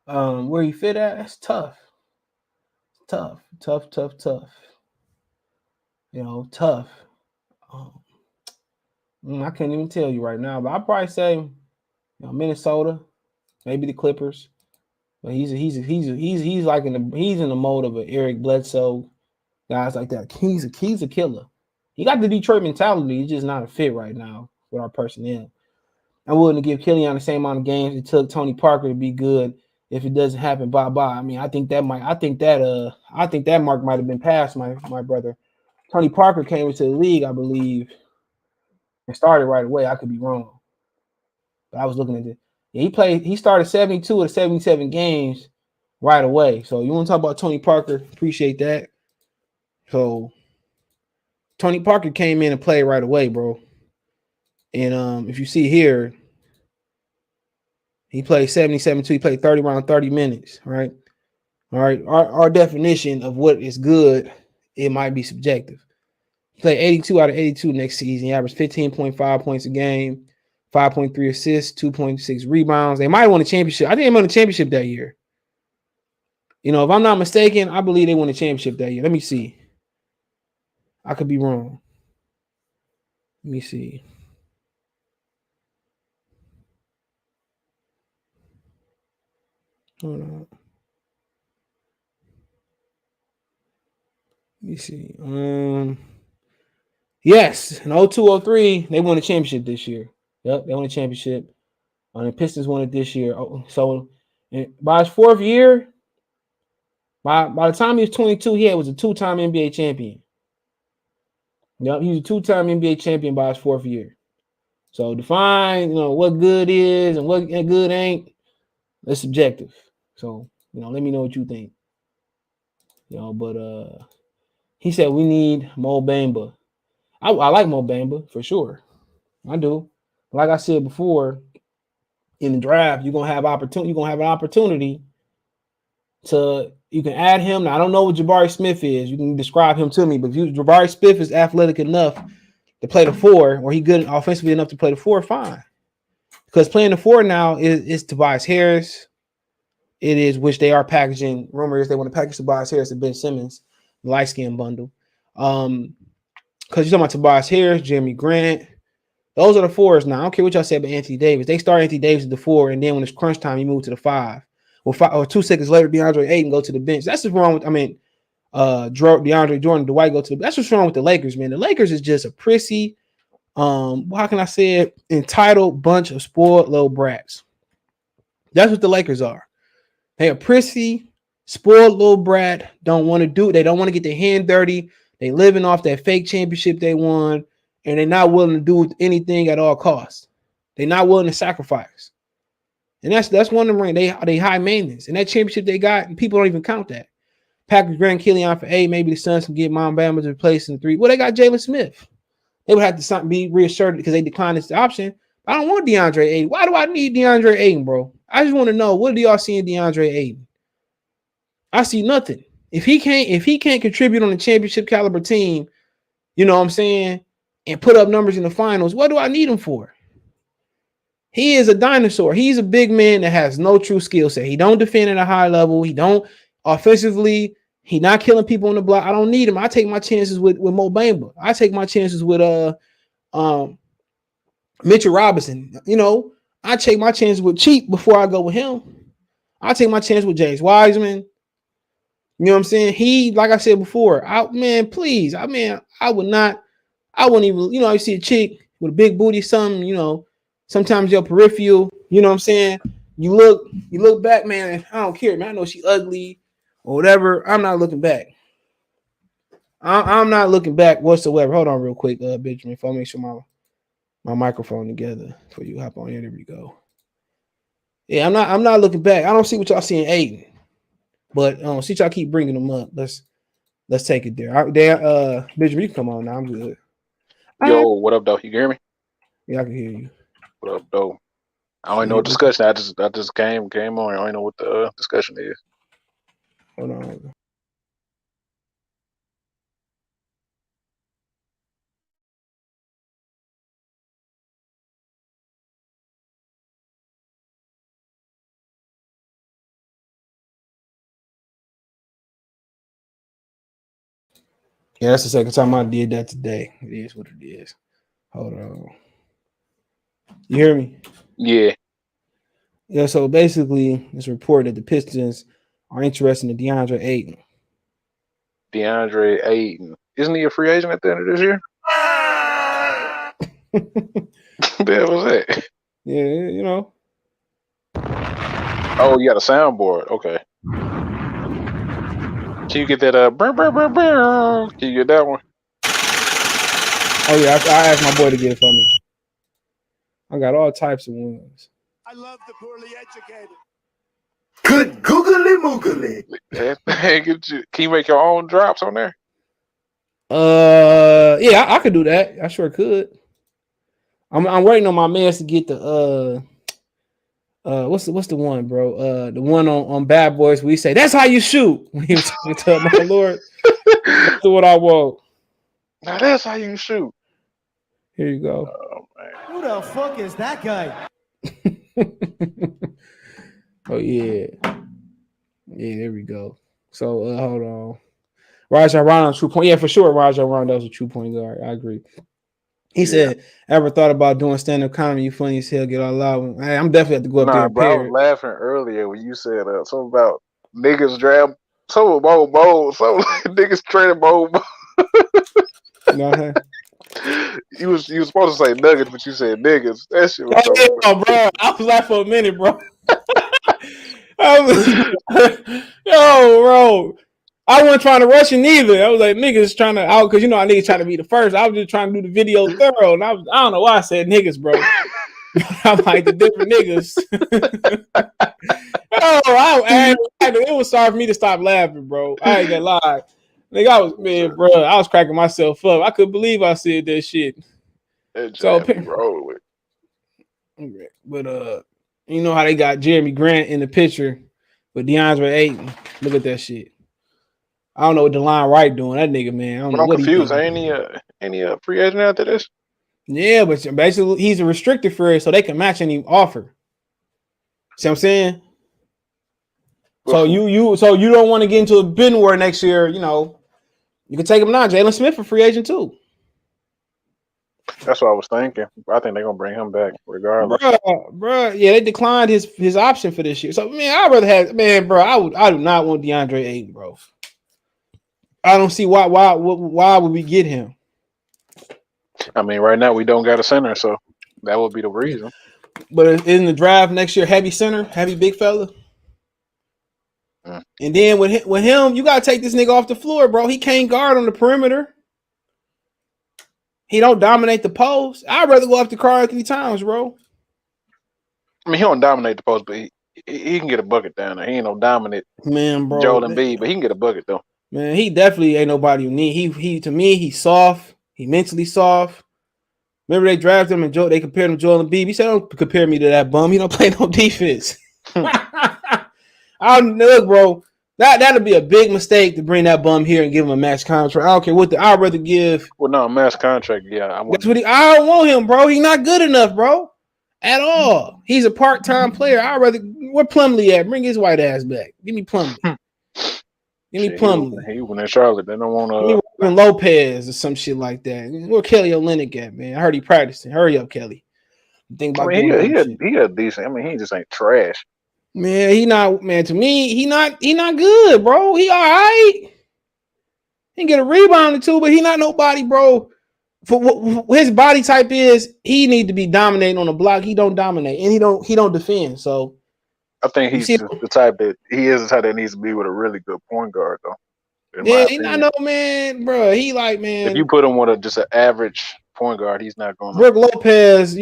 where he fit at, that's tough. Tough. Tough. I can't even tell you right now, but I'd probably say, Minnesota, maybe the Clippers. But he's like in the mode of an Eric Bledsoe, guys like that. He's a killer. He got the Detroit mentality. He's just not a fit right now with our personnel. I'm willing to give Killian the same amount of games it took Tony Parker to be good. If it doesn't happen, bye. I mean, I think that mark might have been passed, my brother. Tony Parker came into the league, I believe, and started right away. I could be wrong, but I was looking at it. Yeah, he started 72 of 77 games right away. So you want to talk about Tony Parker? Appreciate that. So Tony Parker came in and played right away, bro. And if you see here, he played 77 2. He played 30 around 30 minutes, right? All right. Our definition of what is good, it might be subjective. He played 82 out of 82 next season. He averaged 15.5 points a game, 5.3 assists, 2.6 rebounds. They might have won a championship. I think they won a championship that year. If I'm not mistaken, I believe they won a championship that year. Let me see. I could be wrong. Let me see. Hold on. Let me see. Yes, in 02-03, they won a championship this year. Yep, they won a championship. The Pistons won it this year. So by his fourth year, by the time he was 22, he was a 2-time NBA champion. Yep, he was a 2-time NBA champion by his fourth year. So define, what good is and what good ain't. It's subjective. So, let me know what you think. But he said we need Mo Bamba. I like Mo Bamba for sure. I do. Like I said before, in the draft, you're gonna have an opportunity to you can add him. Now I don't know what Jabari Smith is. You can describe him to me, but if Jabari Smith is athletic enough to play the 4, or he good offensively enough to play the 4, fine. Because playing the 4 now is Tobias Harris. It is, which they are packaging. Rumor is they want to package Tobias Harris and Ben Simmons, the light skin bundle. Because you're talking about Tobias Harris, Jeremy Grant. Those are the 4s now. I don't care what y'all say about Anthony Davis. They start Anthony Davis at the 4, and then when it's crunch time, you move to the 5. Or 2 seconds later, DeAndre Ayton go to the bench. That's what's wrong with. DeAndre Jordan, Dwight go to the. That's what's wrong with the Lakers, man. The Lakers is just a prissy, how can I say it? Entitled bunch of spoiled little brats. That's what the Lakers are. They are prissy, spoiled little brat. Don't want to do. They don't want to get their hand dirty. They living off that fake championship they won, and they're not willing to do anything at all costs. They're not willing to sacrifice. And that's one of them. They high maintenance. And that championship they got, people don't even count that. Packers Grant Killian for 8. Maybe the Suns can get Mom Bama to replace in 3. Well, they got Jalen Smith. They would have to be reassured because they declined this option. I don't want DeAndre Ayton. Why do I need DeAndre Ayton, bro? I just want to know, what do y'all see in DeAndre Ayton? I see nothing. If he can't contribute on a championship caliber team, you know what I'm saying, and put up numbers in the finals, what do I need him for? He is a dinosaur. He's a big man that has no true skill set. He don't defend at a high level. He don't offensively. He not killing people on the block. I don't need him. I take my chances with Mo Bamba. I take my chances with Mitchell Robinson. You know, I take my chances with Cheap before I go with him. I take my chance with James Wiseman. You know what I'm saying? He, like I said before, please. I wouldn't even, you know, I see a chick with a big booty, something, you know, sometimes your peripheral, you know what I'm saying? You look back, man, I don't care, man. I know she ugly or whatever. I'm not looking back. I'm not looking back whatsoever. Hold on real quick, Benjamin, if I make sure my microphone together for you. Hop on here. There we go. Yeah, I'm not looking back. I don't see what y'all seeing Aiden. But since y'all keep bringing them up, let's take it there. Benjamin, you can come on now. I'm good. Yo, what up, though? You hear me? Yeah, I can hear you. What up, though? I don't know what discussion. I just came on. I don't know what the discussion is. Hold on. Yeah, that's the second time I did that today. It is what it is. Hold on. You hear me? Yeah. Yeah, so basically, it's reported that the Pistons are interested in Deandre Ayton. Deandre Ayton. Isn't he a free agent at the end of this year? What the hell was that? Yeah, you know. Oh, you got a soundboard. Okay. Can you get that? Can you get that one? Oh, yeah, I asked my boy to get it for me. I got all types of ones. I love the poorly educated. Good googly moogly. Can you make your own drops on there? Yeah, I could do that. I sure could. I'm waiting on my mans to get the what's the one, bro? The one on Bad Boys where he say that's how you shoot when he was talking to my Lord. That's what I want. Now that's how you shoot. Here you go. Oh man. Who the fuck is that guy? Oh yeah. Yeah, there we go. So hold on. Rajon Rondo, true point. Yeah, for sure. Rajon Rondo was a true point guard. I agree. He said, "Ever thought about doing stand-up comedy? You funny as hell. Get all loud. Hey, I'm definitely have to go up there." Bro, I was laughing earlier when you said something about niggas draft. Some Bol Bol. Some niggas traded Bol Bol. You was supposed to say nuggets, but you said niggas. That shit was so bro. I was laughing for a minute, bro. Yo, bro. I wasn't trying to rush it neither. I was like, niggas trying to out because you know I niggas trying to be the first. I was just trying to do the video thorough, and I don't know why I said niggas, bro. I'm like the different niggas. It was sorry for me to stop laughing, bro. I ain't gonna lie. Nigga, I was cracking myself up. I couldn't believe I said that shit. So, but you know how they got Jeremy Grant in the picture with DeAndre Ayton. Look at that shit. I don't know what DeLon Wright doing. That nigga, man. I don't know I'm what confused. Ain't he free agent after this? Yeah, but basically he's a restricted free, so they can match any offer. See what I'm saying? So you don't want to get into a bidding war next year, you know. You can take him now. Jalen Smith a free agent too. That's what I was thinking. I think they're gonna bring him back regardless. Bro, yeah, they declined his option for this year. So I'd rather have I do not want DeAndre Ayton, bro. I don't see why would we get him? I mean, right now we don't got a center, so that would be the reason. But in the draft next year, heavy center, heavy big fella. And then with him, you gotta take this nigga off the floor, bro. He can't guard on the perimeter. He don't dominate the post. I'd rather go after Karl Anthony Towns, bro. I mean, he don't dominate the post, but he can get a bucket down there. He ain't no dominant Joel Embiid, but he can get a bucket though. Man, he definitely ain't nobody you need. He to me, he's soft. He mentally soft. Remember they drafted him and they compared him to Joel Embiid. He said, "Don't compare me to that bum. He don't play no defense." Look, bro. That'll be a big mistake to bring that bum here and give him a max contract. I don't care what I'd rather give. Well, no, max contract. Yeah, I don't want him, bro. He's not good enough, bro. at all. He's a part-time player. I'd rather where Plumlee at? Bring his white ass back. Give me Plumlee. Give me Plumlee. He was in Charlotte. They don't want to. Give me Robin Lopez or some shit like that. Where Kelly Olynyk at, man? I heard he practicing. Hurry up, Kelly. Think about he a decent. I mean, he just ain't trash. Man, he not. Man, to me, he not good, bro. He all right. He can get a rebound or two, but he not nobody, bro. For what his body type is, he need to be dominating on the block. He don't dominate, and he don't defend. So I think he's the type that needs to be with a really good point guard, though. Yeah, he not no man, bro. He like, man. If you put him with just an average point guard, he's not going to. Brook Lopez,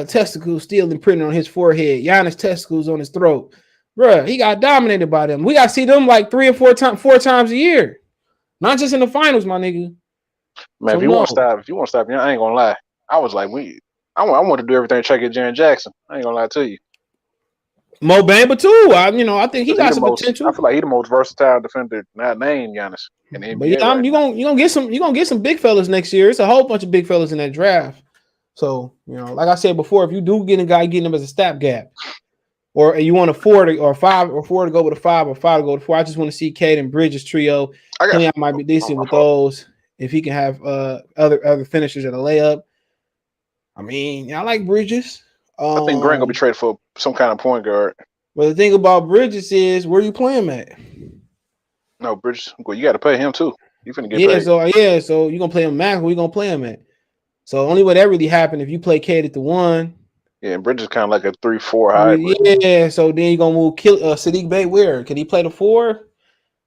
testicles still imprinted on his forehead. Giannis testicles on his throat. Bro, he got dominated by them. We got to see them like 3 or 4 times a year. Not just in the finals, my nigga. Man, so if you want to stop, I ain't going to lie. I was like, I want to do everything to check at Jaren Jackson. I ain't going to lie to you. Mo Bamba too. I think he got some potential. I feel like he's the most versatile defender not named Giannis in the NBA. But yeah, you gonna get some big fellas next year. It's a whole bunch of big fellas in that draft. So like I said before, if you do get a guy, getting him as a stopgap, or you want a 4 or 5 or 4 to go with a 5 or 5 to go with a 4. I just want to see Cade and Bridges trio. I might be decent with those if he can have other finishers at a layup. I mean, I like Bridges. I think Grant gonna be traded for some kind of point guard. Well, the thing about Bridges is where you play him at. No, Bridges. Well, you got to pay him too. You finna get paid. So you gonna play him max? Where you gonna play him at? So only way that really happened if you play Cade at the 1. Yeah, and Bridges kind of like a 3-4 hybrid. Yeah, so then you gonna move Sadiq Bey where? Can he play the 4?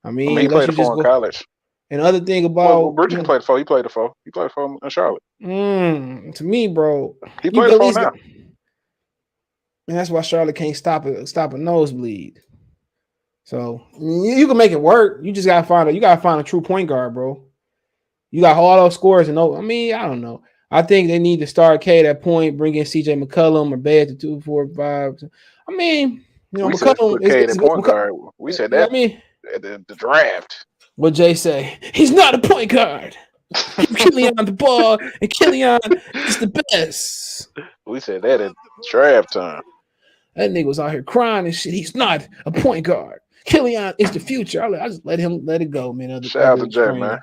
I mean he played the 4 in college. And other thing about Bridges played the 4. He played the 4. He played the 4 in Charlotte. To me, bro, he played the 4 now. And that's why Charlotte can't stop a nosebleed. So you can make it work. You just gotta find a true point guard, bro. You got all those scores and I don't know. I think they need to start Cade at point, bring in CJ McCollum or Bay at the 2, 4, 5. I mean, McCollum is point guard. We said that. At the draft. What Jay say? He's not a point guard. Give Killian the ball, and Killian is the best. We said that at draft time. That nigga was out here crying and shit. He's not a point guard. Killian is the future. I just let it go, man. Shout out to Jay, man.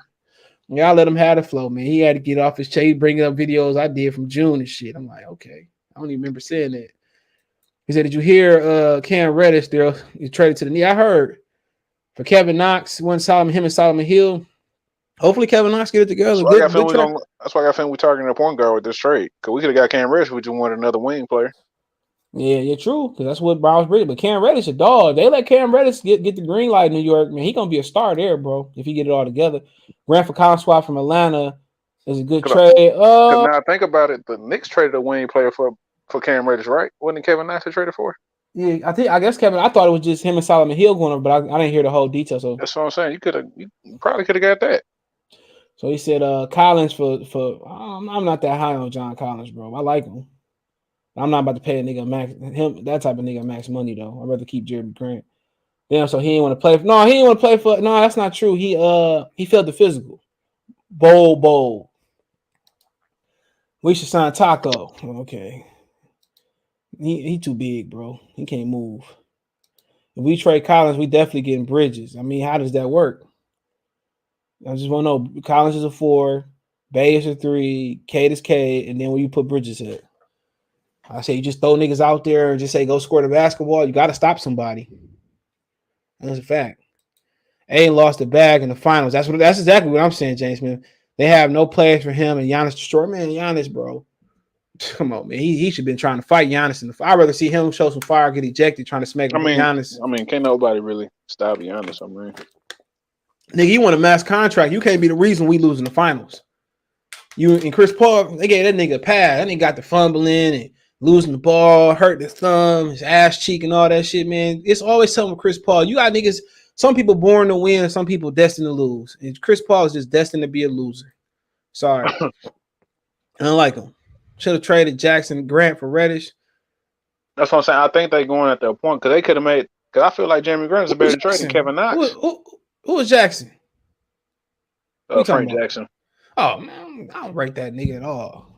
Yeah, I let him have the flow, man. He had to get off his chase, bringing up videos I did from June and shit. I'm like, okay. I don't even remember saying that. He said, did you hear Cam Reddish there? You traded to the knee. I heard. For Kevin Knox, him and Solomon Hill. Hopefully Kevin Knox get it together. That's why I got feeling we're targeting a point guard with this trade. Because we could have got Cam Reddish, we just wanted another wing player. Yeah, true. Because that's what Browns bring. But Cam Reddish a dog. They let Cam Reddish get the green light in New York. Man, he gonna be a star there, bro. If he get it all together. Grant for Collins swap from Atlanta is a good trade. Now think about it. The Knicks traded a wing player for Cam Reddish, right? Wasn't Kevin Knox traded for? Yeah, I guess Kevin. I thought it was just him and Solomon Hill going over, but I didn't hear the whole details. So that's what I'm saying. You probably could have got that. So he said Collins for I'm not that high on John Collins, bro. I like him. I'm not about to pay a nigga that type of nigga max money though. I'd rather keep Jeremy Grant. Damn, so he didn't want to play for. No, he didn't want to play for. No, that's not true. He failed the physical. Bol Bol. We should sign Taco. Okay. He too big, bro. He can't move. If we trade Collins, we definitely getting Bridges. I mean, how does that work? I just want to know. Collins is a 4, Bay is a 3, Cade is Cade, and then where you put Bridges at? I say you just throw niggas out there and just say go score the basketball. You got to stop somebody. That's a fact. Ayton lost the bag in the finals. That's exactly what I'm saying, James, man. They have no players for him, and Giannis destroyed. Man, Giannis, bro. Come on, man. He should have been trying to fight Giannis in the fight. I'd rather see him show some fire, get ejected, trying to smack Giannis. I mean, can't nobody really stop Giannis. I mean, nigga, you want a mass contract. You can't be the reason we lose in the finals. You and Chris Paul, they gave that nigga a pass. That nigga got the fumbling and losing the ball, hurt his thumb, his ass cheek, and all that shit, man. It's always something with Chris Paul. You got niggas, some people born to win, some people destined to lose. And Chris Paul is just destined to be a loser. Sorry. I don't like him. Should have traded Jackson Grant for Reddish. That's what I'm saying. I think they're going at that point because they could have made. Because I feel like Jeremy Grant is a better trade than Kevin Knox. Who is Jackson? Frank Jackson. Oh man, I don't rate that nigga at all.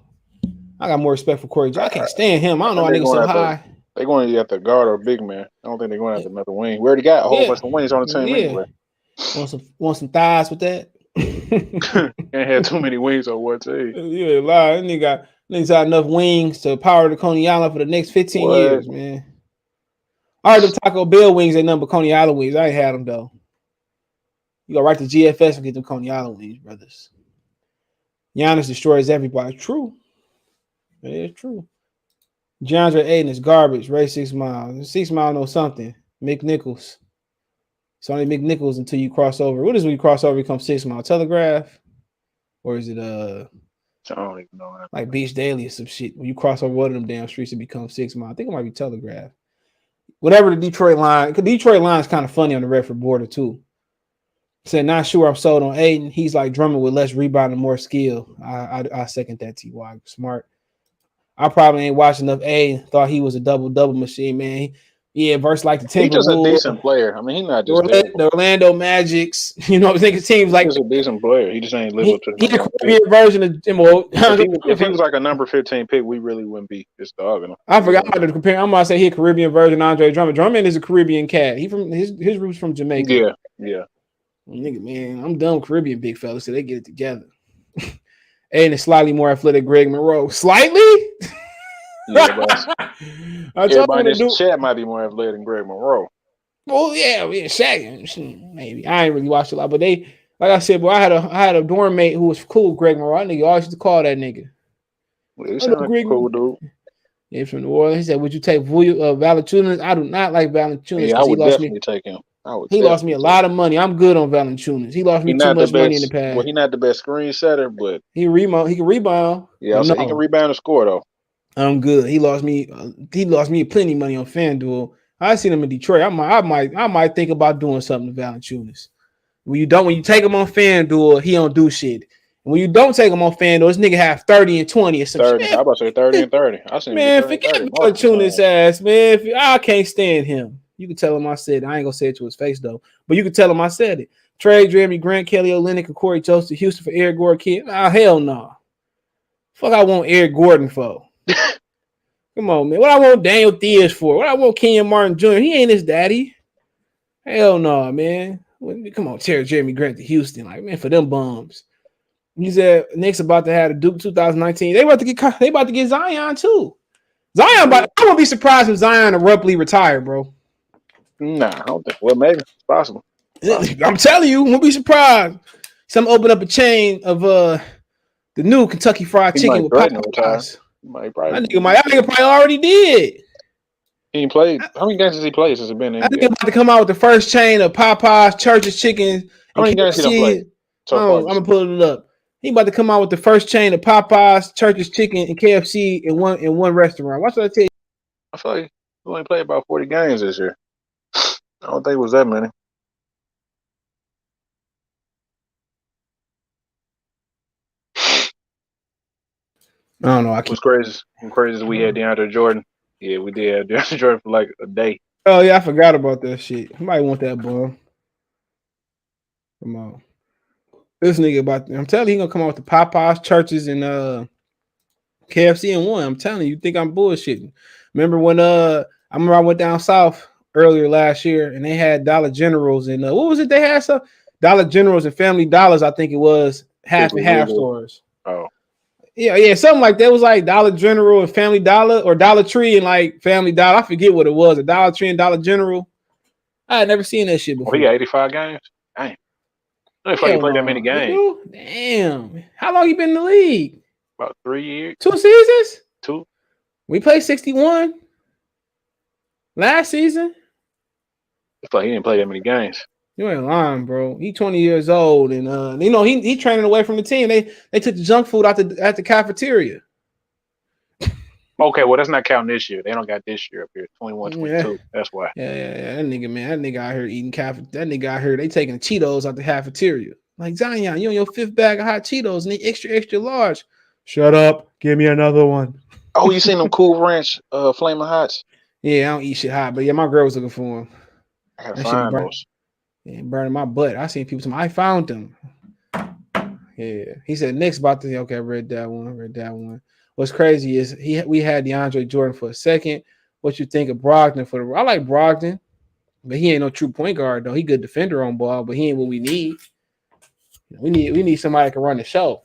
I got more respect for Corey. I can't stand him. I don't know why niggas so high. They're going to the guard or big man. I don't think they're going after another wing. We already got a whole bunch of wings on the team anyway. Want some thighs with that? Can't have too many wings on one team. Yeah, lie. Niggas got enough wings to power the Coney Island for the next 15 years, man. I heard the Taco Bell wings ain't nothing but Coney Island wings. I ain't had them though. You go right to GFS and get them Coney Island wings, brothers. Giannis destroys everybody. True. It is true. Deandre Ayton is garbage. Ray 6 Mile. 6 Mile knows something. McNichols. It's only McNichols until you cross over. What is when you cross over become 6 Mile? Telegraph? Or is it I don't even know. Like Beach Daily or some shit? When you cross over one of them damn streets, it becomes 6 Mile. I think it might be Telegraph. Whatever the Detroit line. Detroit line is kind of funny on the Redford border too. Said, not sure I'm sold on Ayton. He's like Drummond with less rebound and more skill. I second that, T.Y. Smart. I probably ain't watched enough Ayton. Thought he was a double machine, man. Versus like the Timberwolves. He's just a decent player. I mean, he's not just the Orlando Magics. You know, I think it seems like he's a decent player. He just ain't live up to the number. He's a version of if he was like a number 15 pick, we really wouldn't be just dogging him. I forgot how to compare. I'm gonna say he's a Caribbean version of Andre Drummond. Drummond is a Caribbean cat. He from his roots from Jamaica. Yeah. Nigga, man, I'm done with Caribbean big fellas, so they get it together. And it's slightly more athletic Greg Monroe. Slightly? Yeah, everybody in this chat might be more athletic than Greg Monroe. Well, yeah, Shaq, maybe. I ain't really watched a lot, but they, like I said, boy, I had a dorm mate who was cool with Greg Monroe. Nigga always used to call that nigga. Well, he sound like a cool dude. Yeah, from New Orleans. He said, would you take Valanciunas? I do not like Valanciunas. Yeah, I would definitely take him. He lost me a lot of money. I'm good on Valanciunas. He lost me too much money in the past. Well, he's not the best screen setter, but he can rebound. Yeah, he can rebound and score though. I'm good. He lost me plenty of money on FanDuel. I seen him in Detroit. I might think about doing something to Valanciunas. When you take him on FanDuel, he don't do shit. When you don't take him on FanDuel, this nigga have 30 and 20 or something. 30. I'm about to say 30 and 30. I seen man, forget Valanciunas ass, man. I can't stand him. You can tell him I said it. I ain't gonna say it to his face though, but you can tell him I said it. Trade Jeremy Grant, Kelly Olynyk, and Corey Joseph to Houston for Eric Gordon. Kid, hell no. Fuck, I want Eric Gordon for. Come on, man. What I want Daniel Theis for? What I want Kenyon Martin Jr. He ain't his daddy. Hell no, man. Come on, Jeremy Grant to Houston, like man, for them bums. He said Knicks about to have a Duke 2019. They about to get Zion too. Zion, I won't be surprised if Zion abruptly retired, bro. Nah, I don't think. Well, maybe it's possible. I'm telling you, won't be surprised. Some open up a chain of the new Kentucky Fried Chicken with Popeyes. I think probably already did. He ain't played. How many games has he played since he's been in? I think he's about to come out with the first chain of Popeyes, Church's Chicken. How many games he done played? I'm gonna pull it up. He about to come out with the first chain of Popeyes, Church's Chicken, and KFC in one restaurant. What should I tell you? I feel like he only played about 40 games this year. I don't think it was that many. I don't know. What's crazy is we had DeAndre Jordan. Yeah, we did have DeAndre Jordan for like a day. Oh yeah, I forgot about that shit. I might want that ball. Come on. This nigga I'm telling you, he gonna come out with the Popeyes, Churches, and KFC in one. I'm telling you, think I'm bullshitting. Remember when I went down south earlier last year and they had Dollar Generals and what was it they had? So Dollar Generals and Family Dollars, I think it was half and half stores. Oh. Yeah, something like that. It was like Dollar General and Family Dollar or Dollar Tree and like Family Dollar. I forget what it was. A Dollar Tree and Dollar General. I had never seen that shit before. Oh, he got 85 games? Dang. I didn't he played that many games. Damn. How long you been in the league? About 3 years. 2 seasons? 2. We played 61 last season. It's like he didn't play that many games. You ain't lying, bro. He 20 years old, and he training away from the team. They took the junk food out at the cafeteria. Okay, well that's not counting this year. They don't got this year up here. 21, 22. Yeah. That's why. Yeah. That nigga out here eating That nigga out here, they taking Cheetos out the cafeteria. Like Zion, you on your 5th bag of hot Cheetos and they extra large. Shut up. Give me another one. Oh, you seen them Cool Ranch Flamin' Hots? Yeah, I don't eat shit hot, but yeah, my girl was looking for them. I gotta find those. Yeah, burning my butt. I seen people say, I found them. Yeah. He said, Nick's about to, okay, I read that one. what's crazy is we had DeAndre Jordan for a second. What you think of Brogdon for the? I like Brogdon, but he ain't no true point guard though. He good defender on ball, but he ain't what we need. We need somebody that can run the show.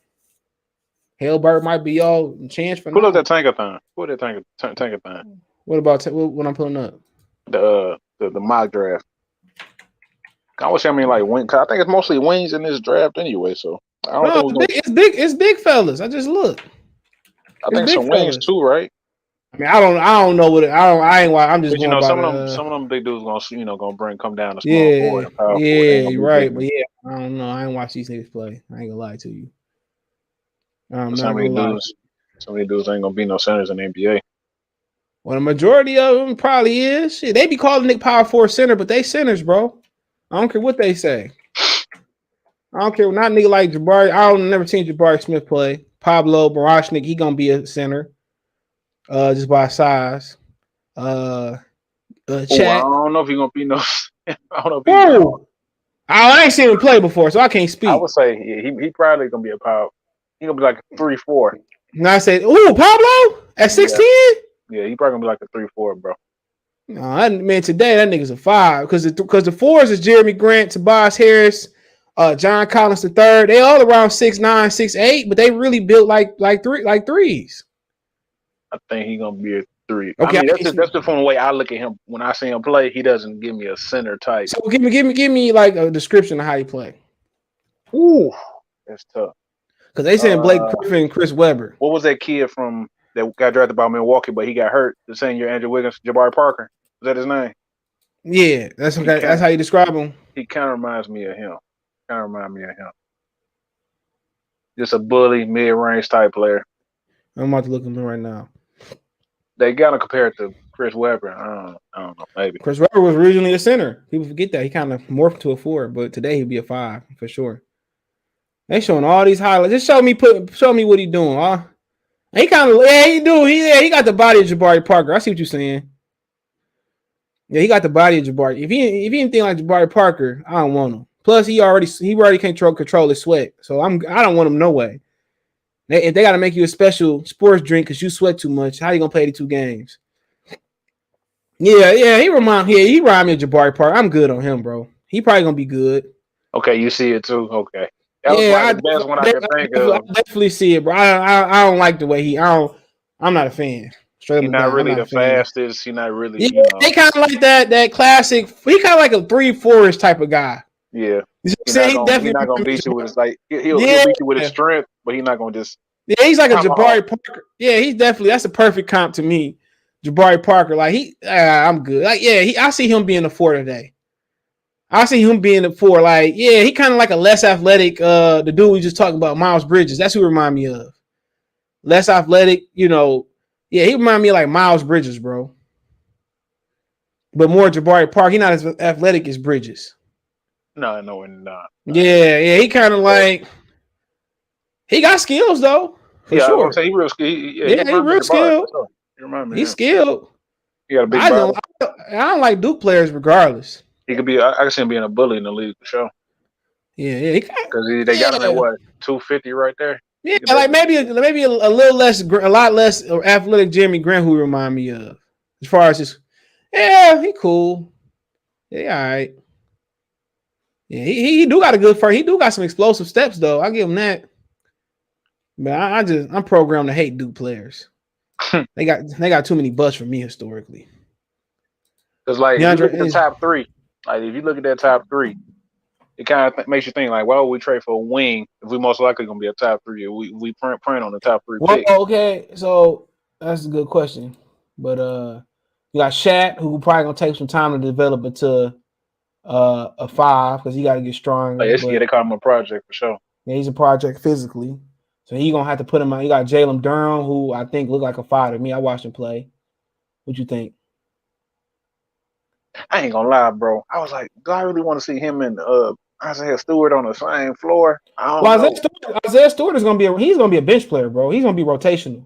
Hellbert might be all chance for Pull now. up that tankathon. Pull that tankathon. What about what I'm pulling up? The mock draft. I wish like wing. I think it's mostly wings in this draft anyway. So I don't think it's big fellas. I just look. I think some wings too, right? I mean, I don't know what I'm just going by some of them big dudes gonna come down to small forward and power forward. Yeah, you're right. But yeah, I don't know. I ain't watch these niggas play. I ain't gonna lie to you. Some many dudes ain't gonna be no centers in the NBA. Well, the majority of them probably is. Shit, they be calling Nick power forward center, but they centers, bro. I don't care what they say. I don't care. Not nigga like Jabari. I don't never seen Jabari Smith play. Pablo Barashnik, he gonna be a center. Just by size. Chat. I don't know if he gonna be no. I don't know. I ain't seen him play before, so I can't speak. I would say he probably gonna be a power. He gonna be like a 3-4. And I said, "Ooh, Pablo at 6'10". Yeah, he probably gonna be like a 3-4, bro. No, man, today that nigga's a 5 because the fours is Jeremy Grant, Tobias Harris, John Collins III. They all around 6'9", 6'8", but they really built like threes. I think he's gonna be a 3. Okay, I mean, that's the fun way I look at him when I see him play. He doesn't give me a center type. So give me like a description of how he play. Ooh, that's tough. Because they saying Blake Griffin and Chris Webber. What was that kid from that got drafted by Milwaukee, but he got hurt the same year? Andrew Wiggins, Jabari Parker. Is that his name? Yeah, that's how you describe him. He kind of reminds me of him. Just a bully, mid-range type player. I'm about to look at him right now. They gotta compare it to Chris Webber. I don't know, maybe. Chris Webber was originally a center. People forget that. He kind of morphed to a 4, but today he'd be a 5 for sure. They showing all these highlights. Just show me what he doing, huh? He kind of he got the body of Jabari Parker. I see what you're saying. Yeah, he got the body of Jabari. If he anything like Jabari Parker, I don't want him. Plus, he already can't control his sweat. So I don't want him no way. If they got to make you a special sports drink because you sweat too much, how you gonna play the 2 games? Yeah, he remind me of Jabari Parker. I'm good on him, bro. He probably gonna be good. Okay, you see it too. Okay. That was the best one I could think of. I definitely see it, bro. I don't like the way I'm not a fan. He's not really the fastest. He's not really. Yeah, they kind of like that classic. He kind of like a 3-4ish type of guy. Yeah. He's not gonna beat you with his he'll beat you with his strength, but he's not gonna just. Yeah, he's like a Jabari Parker. Yeah, he's definitely that's a perfect comp to me. Jabari Parker, like I'm good. Like I see him being a 4 today. I see him being a 4. Like, yeah, he kind of like a less athletic. The dude we just talked about, Miles Bridges. That's who he remind me of. Less athletic, Yeah, he remind me of like Miles Bridges, bro. But more Jabari Park. He not as athletic as Bridges. No, not. Yeah, he kind of like he got skills though. For sure. Say he real skilled. He's real skilled. He's skilled. He got a big body. I don't like Duke players regardless. He could be. I can see him being a bully in the league for sure. Yeah. Because they got him at what 250 right there. Yeah, like maybe a little less, a lot less athletic Jeremy Grant, who remind me of as far as just. Yeah, he cool. Yeah, all right. Yeah, he do got a good first. He do got some explosive steps though. I give him that. But I'm programmed to hate Duke players. They got too many busts for me historically. Because like if you look at the top 3, like if you look at that top 3, it kind of makes you think like, why would we trade for a wing if we most likely gonna be a top 3? We print on the top 3 pick. Okay, so that's a good question. But you got Shat, who probably gonna take some time to develop into a 5 because he got to get strong. They call him a project for sure. Yeah, he's a project physically, so he gonna have to put him on. You got Jalen Durham, who I think looked like a 5 to me. I watched him play. What you think? I ain't gonna lie, bro. I was like, do I really want to see him and Isaiah Stewart on the same floor? I don't know. Isaiah Stewart is gonna be a bench player, bro. He's gonna be rotational.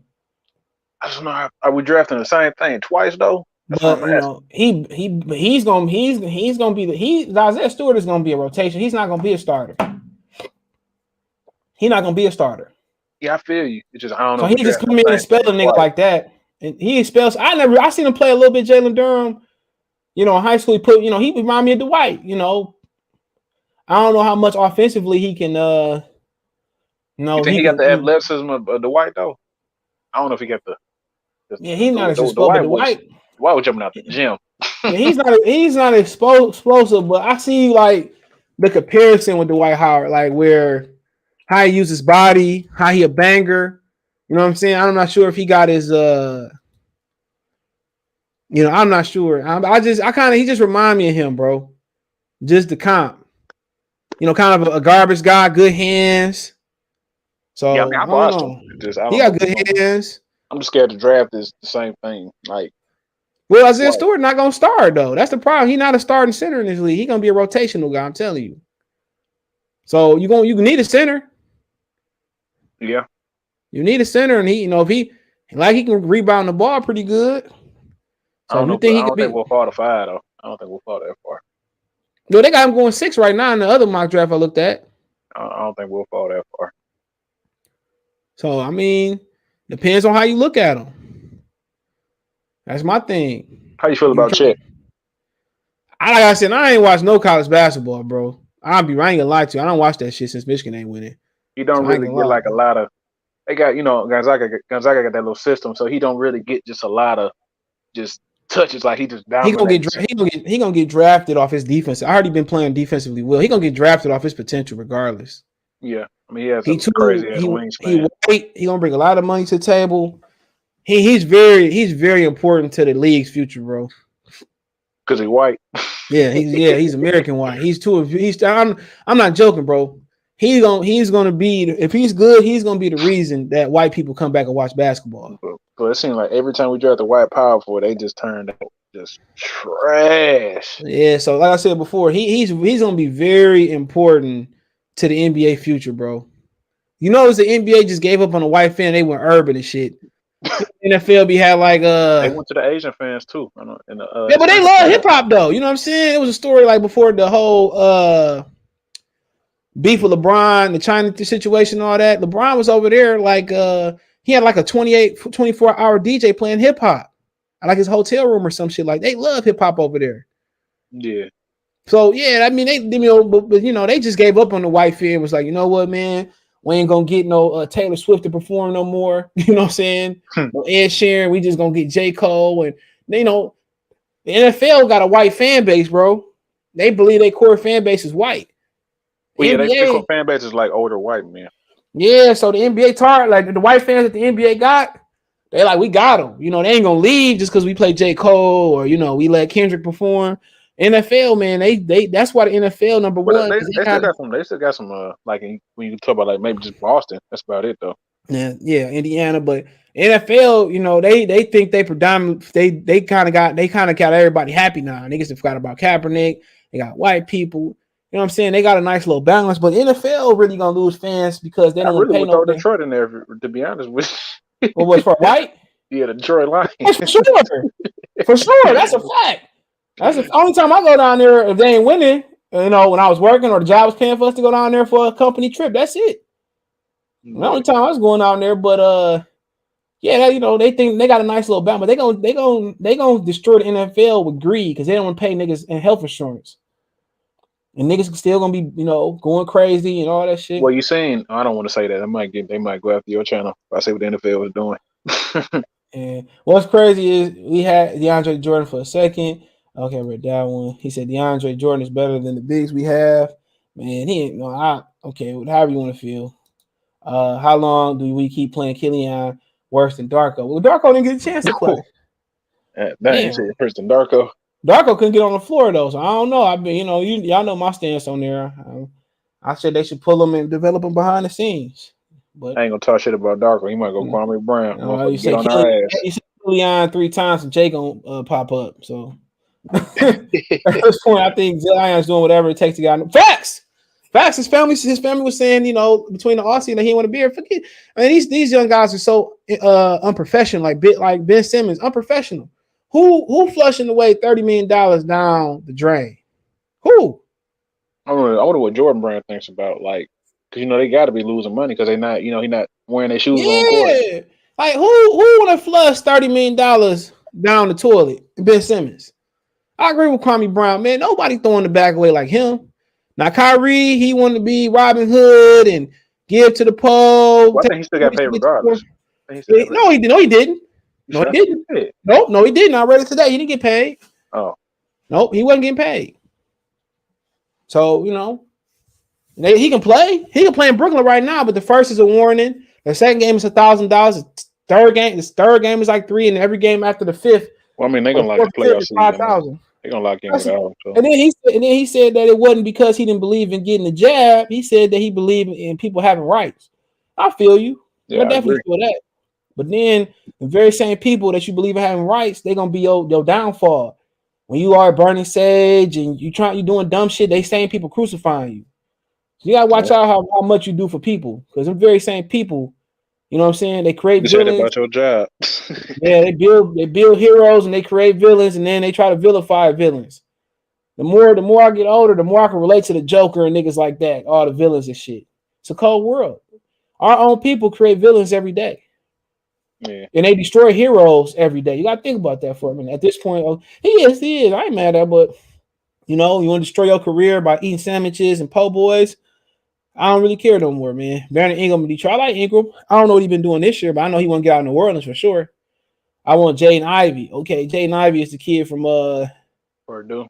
I don't know. Are we drafting the same thing twice though? But he's gonna be Isaiah Stewart is gonna be a rotation. He's not gonna be a starter. He's not gonna be a starter. Yeah, I feel you. It's just I don't know. So he just come in and spell a nigga like that, and he spells. I seen him play a little bit. Jalen Durham, in high school. He remind me of Dwight. I don't know how much offensively he can. You think he got the athleticism of Dwight though? I don't know if he got the. Yeah, he's not as explosive. But Dwight was jumping out the gym. Yeah, he's not explosive, but I see like the comparison with Dwight Howard, like where how he uses his body, how he a banger. You know what I'm saying? I'm not sure if he got his I'm not sure. He just remind me of him, bro. Just the comp. Kind of a garbage guy, good hands. So yeah, I watched him. He got good hands. I'm just scared to draft is the same thing. Like, well, Isaiah Stewart not gonna start though. That's the problem. He's not a starting center in this league. He's gonna be a rotational guy. I'm telling you. So you need a center. Yeah, you need a center, and he can rebound the ball pretty good. So I don't think we'll fall to 5 though. I don't think we'll fall that far. No, they got him going 6 right now in the other mock draft I looked at. I don't think we'll fall that far. So depends on how you look at him. That's my thing. How you feel about Chet? Like I said, I ain't watched no college basketball, bro. I ain't gonna lie to you. I don't watch that shit since Michigan ain't winning. He don't really get like a lot of. They got Gonzaga got that little system, so he don't really get just a lot of just touches. Like he just dominates. He gonna get drafted off his defense. I already been playing defensively well. He gonna get drafted off his potential regardless. Yeah, he has a crazy ass wingspan. He gonna bring a lot of money to the table. He's very important to the league's future, bro. Because he's white. He's American white. I'm not joking, bro. He's gonna be, if he's good, he's gonna be the reason that white people come back and watch basketball. But it seems like every time we draft a white power forward, they just turned out just trash. Yeah, so like I said before, he's gonna be very important to the NBA future, bro. The NBA just gave up on a white fan. They went urban and shit. NFL had like they went to the Asian fans too. But they love hip hop though. You know what I'm saying? It was a story like before the whole beef with LeBron, the China situation, all that. LeBron was over there like he had like a 24-hour DJ playing hip hop, like his hotel room or some shit. Like they love hip hop over there. Yeah. So yeah, they just gave up on the white fan. Was like, you know what, man. We ain't gonna get no Taylor Swift to perform no more. You know what I'm saying? No Ed Sheeran. We just gonna get J. Cole. And the NFL got a white fan base, bro. They believe their core fan base is white. Well, yeah, their core fan base is like older white men. Yeah, so the NBA like the white fans that the NBA got, they like, we got them. They ain't gonna leave just because we play J. Cole or we let Kendrick perform. NFL, man, they that's why the NFL number one. They still got some like when you talk about like maybe just Boston. That's about it though. Yeah, Indiana, but NFL, they think they predominantly they kind of got everybody happy now. Niggas have forgot about Kaepernick. They got white people. You know what I'm saying? They got a nice little balance, but the NFL really gonna lose fans because they don't really pay no. Detroit in there, to be honest with you. Well, what's for white? Yeah, the Detroit Lions. For sure, that's a fact. That's the only time I go down there if they ain't winning. When I was working or the job was paying for us to go down there for a company trip. That's it. The only time I was going down there, but they think they got a nice little balance. But they gonna destroy the NFL with greed because they don't want to pay niggas in health insurance, and niggas still gonna be going crazy and all that shit. Well, you saying I don't want to say that. They might go after your channel if I say what the NFL was doing. And what's crazy is we had DeAndre Jordan for a second. Okay, I read that one. He said DeAndre Jordan is better than the bigs we have. Man, he ain't however you want to feel. How long do we keep playing Killian worse than Darko? Well, Darko didn't get a chance to play. You said worse than Darko. Darko couldn't get on the floor though, so I don't know. I've been, y'all know my stance on there. I said they should pull him and develop him behind the scenes. But I ain't gonna talk shit about Darko. He might go Kwame Brown. You said Killian 3 times and Jay gonna pop up. So at this point, I think Zion's doing whatever it takes to get out. Facts. His family was saying, between the Aussie that he want to be here. Forget. I mean, these young guys are so unprofessional, like Ben Simmons, unprofessional. Who flushing away $30 million down the drain? Who? I wonder what Jordan Brand thinks about like Because they got to be losing money because they not, he not wearing their shoes on court. Yeah, like who want to flush $30 million down the toilet? Ben Simmons. I agree with Kwame Brown, man. Nobody throwing the back away like him. Now Kyrie, he wanted to be Robin Hood and give to the pole. Well, I think he still got paid regardless. No, he didn't. No, he didn't. No, he didn't. No, he didn't. I read it today. He didn't get paid. Oh, nope, he wasn't getting paid. So he can play. He can play in Brooklyn right now, but the first is a warning. The second game is $1,000. The third game is like $3,000, and every game after the fifth. Well, I mean, they're gonna lock the playoff season. $5,000. They're gonna lock in with that. So. And then he said that it wasn't because he didn't believe in getting the jab. He said that he believed in people having rights. I feel you. Yeah, I definitely feel that. But then the very same people that you believe in having rights, they're gonna be your downfall. When you are burning sage and you're doing dumb shit, they same people crucifying you. So you gotta watch out how much you do for people, because them very same people, you know what I'm saying? They create villains. About your job. Yeah, they build heroes and they create villains, and then they try to vilify villains. The more I get older, the more I can relate to the Joker and niggas like that, all the villains and shit. It's a cold world. Our own people create villains every day. Yeah. And they destroy heroes every day. You gotta think about that for a minute. At this point, he is. I ain't mad at that, but you want to destroy your career by eating sandwiches and po' boys. I don't really care no more, man. Brandon Ingram in Detroit. I like Ingram. I don't know what he's been doing this year, but I know he want to get out in New Orleans for sure. I want Jaden Ivey. Okay, Jaden Ivey is the kid from Purdue,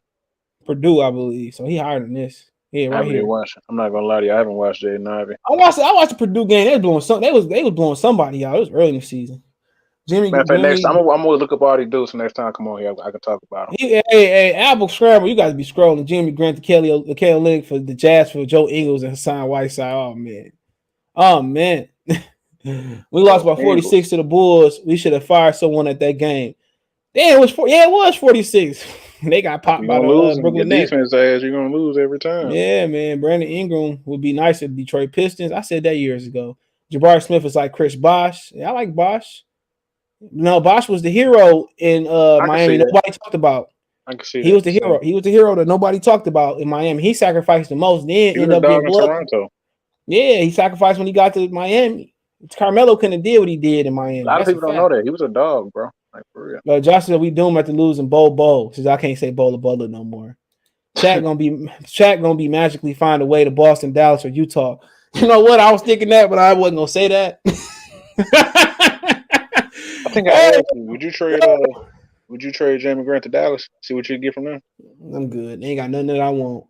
I believe. So he higher than this. Yeah, right here. I'm not gonna lie to you. I haven't watched Jaden Ivey. I watched the Purdue game. They was blowing somebody out. It was early in the season. Next time, I'm gonna look up all these dudes. So next time, come on here, I can talk about them. Hey, Apple Scramble, you guys be scrolling. Jimmy Grant, the Kelly Olynyk for the Jazz for Joe Ingles and Hassan Whiteside. Oh man, we lost by 46 to the Bulls. We should have fired someone at that game. Damn, it was 46. They got popped by the Brooklyn Nets. Defense ass, you're gonna lose every time. Yeah, man. Brandon Ingram would be nice at Detroit Pistons. I said that years ago. Jabari Smith is like Chris Bosh. Yeah, I like Bosh. No, Bosh was the hero in Miami. Nobody talked about. I can see he was the hero. He was the hero that nobody talked about in Miami. He sacrificed the most. Then ended up getting blood. Toronto. Yeah, he sacrificed when he got to Miami. Carmelo couldn't have did what he did in Miami. A lot of people don't know that. He was a dog, bro. Like for real. Josh said we doomed after losing Bol Bol, since I can't say Bol Bol no more. Shaq gonna be magically find a way to Boston, Dallas, or Utah. You know what? I was thinking that, but I wasn't gonna say that. I think I asked you, would you trade Jamie Grant to Dallas? See what you get from them? I'm good. They ain't got nothing that I want.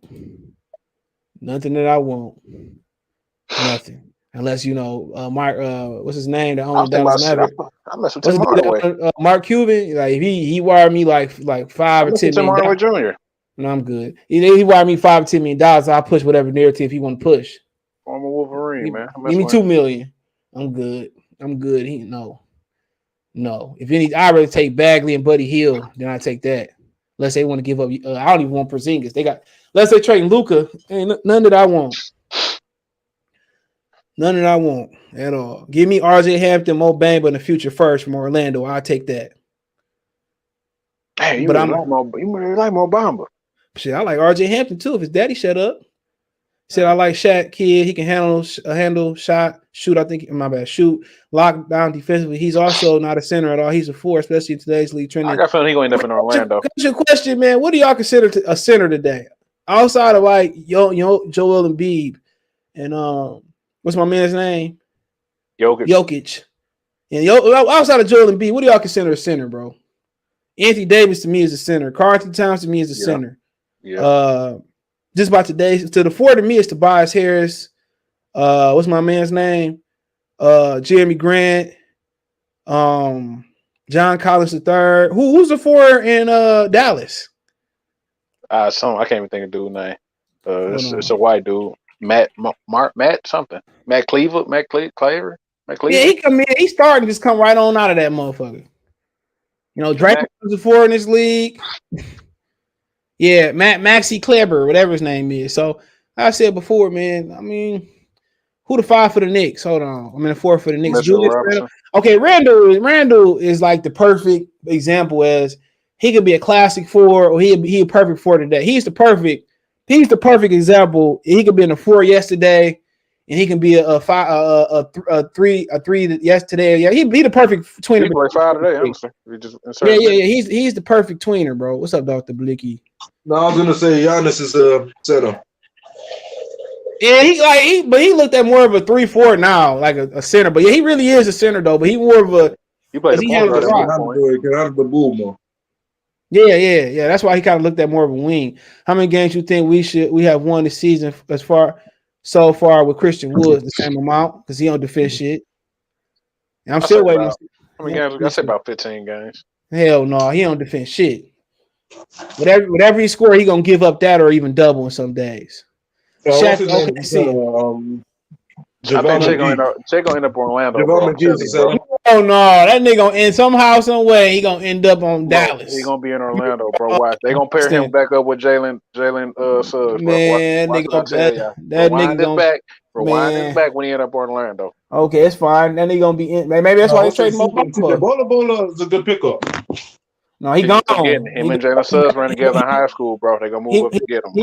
Nothing that I want. Nothing. Unless Mark, what's his name? The owner of Dallas Mavericks. I mess with Tim Hardaway. Mark Cuban, like he wired me like $5 or $10 million. Hardaway Jr. No, I'm good. He wired me $5 or $10 million. I'll push whatever narrative he want to push. Former Wolverine, man. Give me $2 million. I'm good. No. If any, I'd rather take Bagley and Buddy Hield than I take that. Unless they want to give up. I don't even want Porzingis. Unless they trade Luka. Ain't none that I want. None that I want at all. Give me RJ Hampton, Mo Bamba in the future first from Orlando. I'll take that. Hey, you really like Mo Bamba. Shit, I like RJ Hampton too. If his daddy shut up. Said I like Shaq kid. He can handle shot, shoot. Shoot, lock down defensively. He's also not a center at all. He's a 4, especially in today's league trending. I got a feeling he's going to end up in Orlando. What's your question, man? What do y'all consider a center today? Outside of like Joel Embiid and what's my man's name? Jokic. And outside of Joel Embiid, what do y'all consider a center, bro? Anthony Davis to me is a center. Karl-Anthony Towns to me is a center. Yeah. Just by today, to the 4 to me is Tobias Harris. What's my man's name? Jeremy Grant. John Collins III. Who's the 4 in Dallas? I can't even think of dude's name. It's a white dude. Matt something. Matt Cleaver. Yeah, he come in. He's starting to just come right on out of that motherfucker. Drake was a 4 in this league. Yeah, Maxi Kleber, whatever his name is. So I said before, man. I mean, who the 5 for the Knicks? Hold on, the 4 for the Knicks. Julius Randle. Okay, Randle is like the perfect example as he could be a classic 4 or he a perfect 4 today. He's the perfect example. He could be in a 4 yesterday, and he can be a three yesterday. Yeah, he be the perfect tweener. He play 5 today, honestly. Yeah. He's the perfect tweener, bro. What's up, Dr. Blicky? No, I was gonna say Giannis is a center. Yeah, he looked at more of a 3-4 now, like a center. But yeah, he really is a center though. But he more of a he plays the point guard. The bull more. Yeah. That's why he kind of looked at more of a wing. How many games you think we have won this season so far with Christian Woods? The same amount because he don't defend shit. And I'm still waiting. How many games? I say about 15 games. Hell no, he don't defend shit. Whatever he score, he gonna give up that or even double in some days. Shaq, I think Jay gonna end up Orlando. Oh no, that nigga gonna end somehow, some way. He gonna end up on Dallas. He gonna be in Orlando, bro. Watch. They gonna pair him back up with Jalen Suggs. Man, watch that nigga rewind his back when he end up Orlando. Okay, it's fine. Then he gonna be in. Maybe that's why he's trading more. Bol is a good pickup. No, he gone. Him and Jalen Suggs ran together in high school, bro. They gonna move up to get him.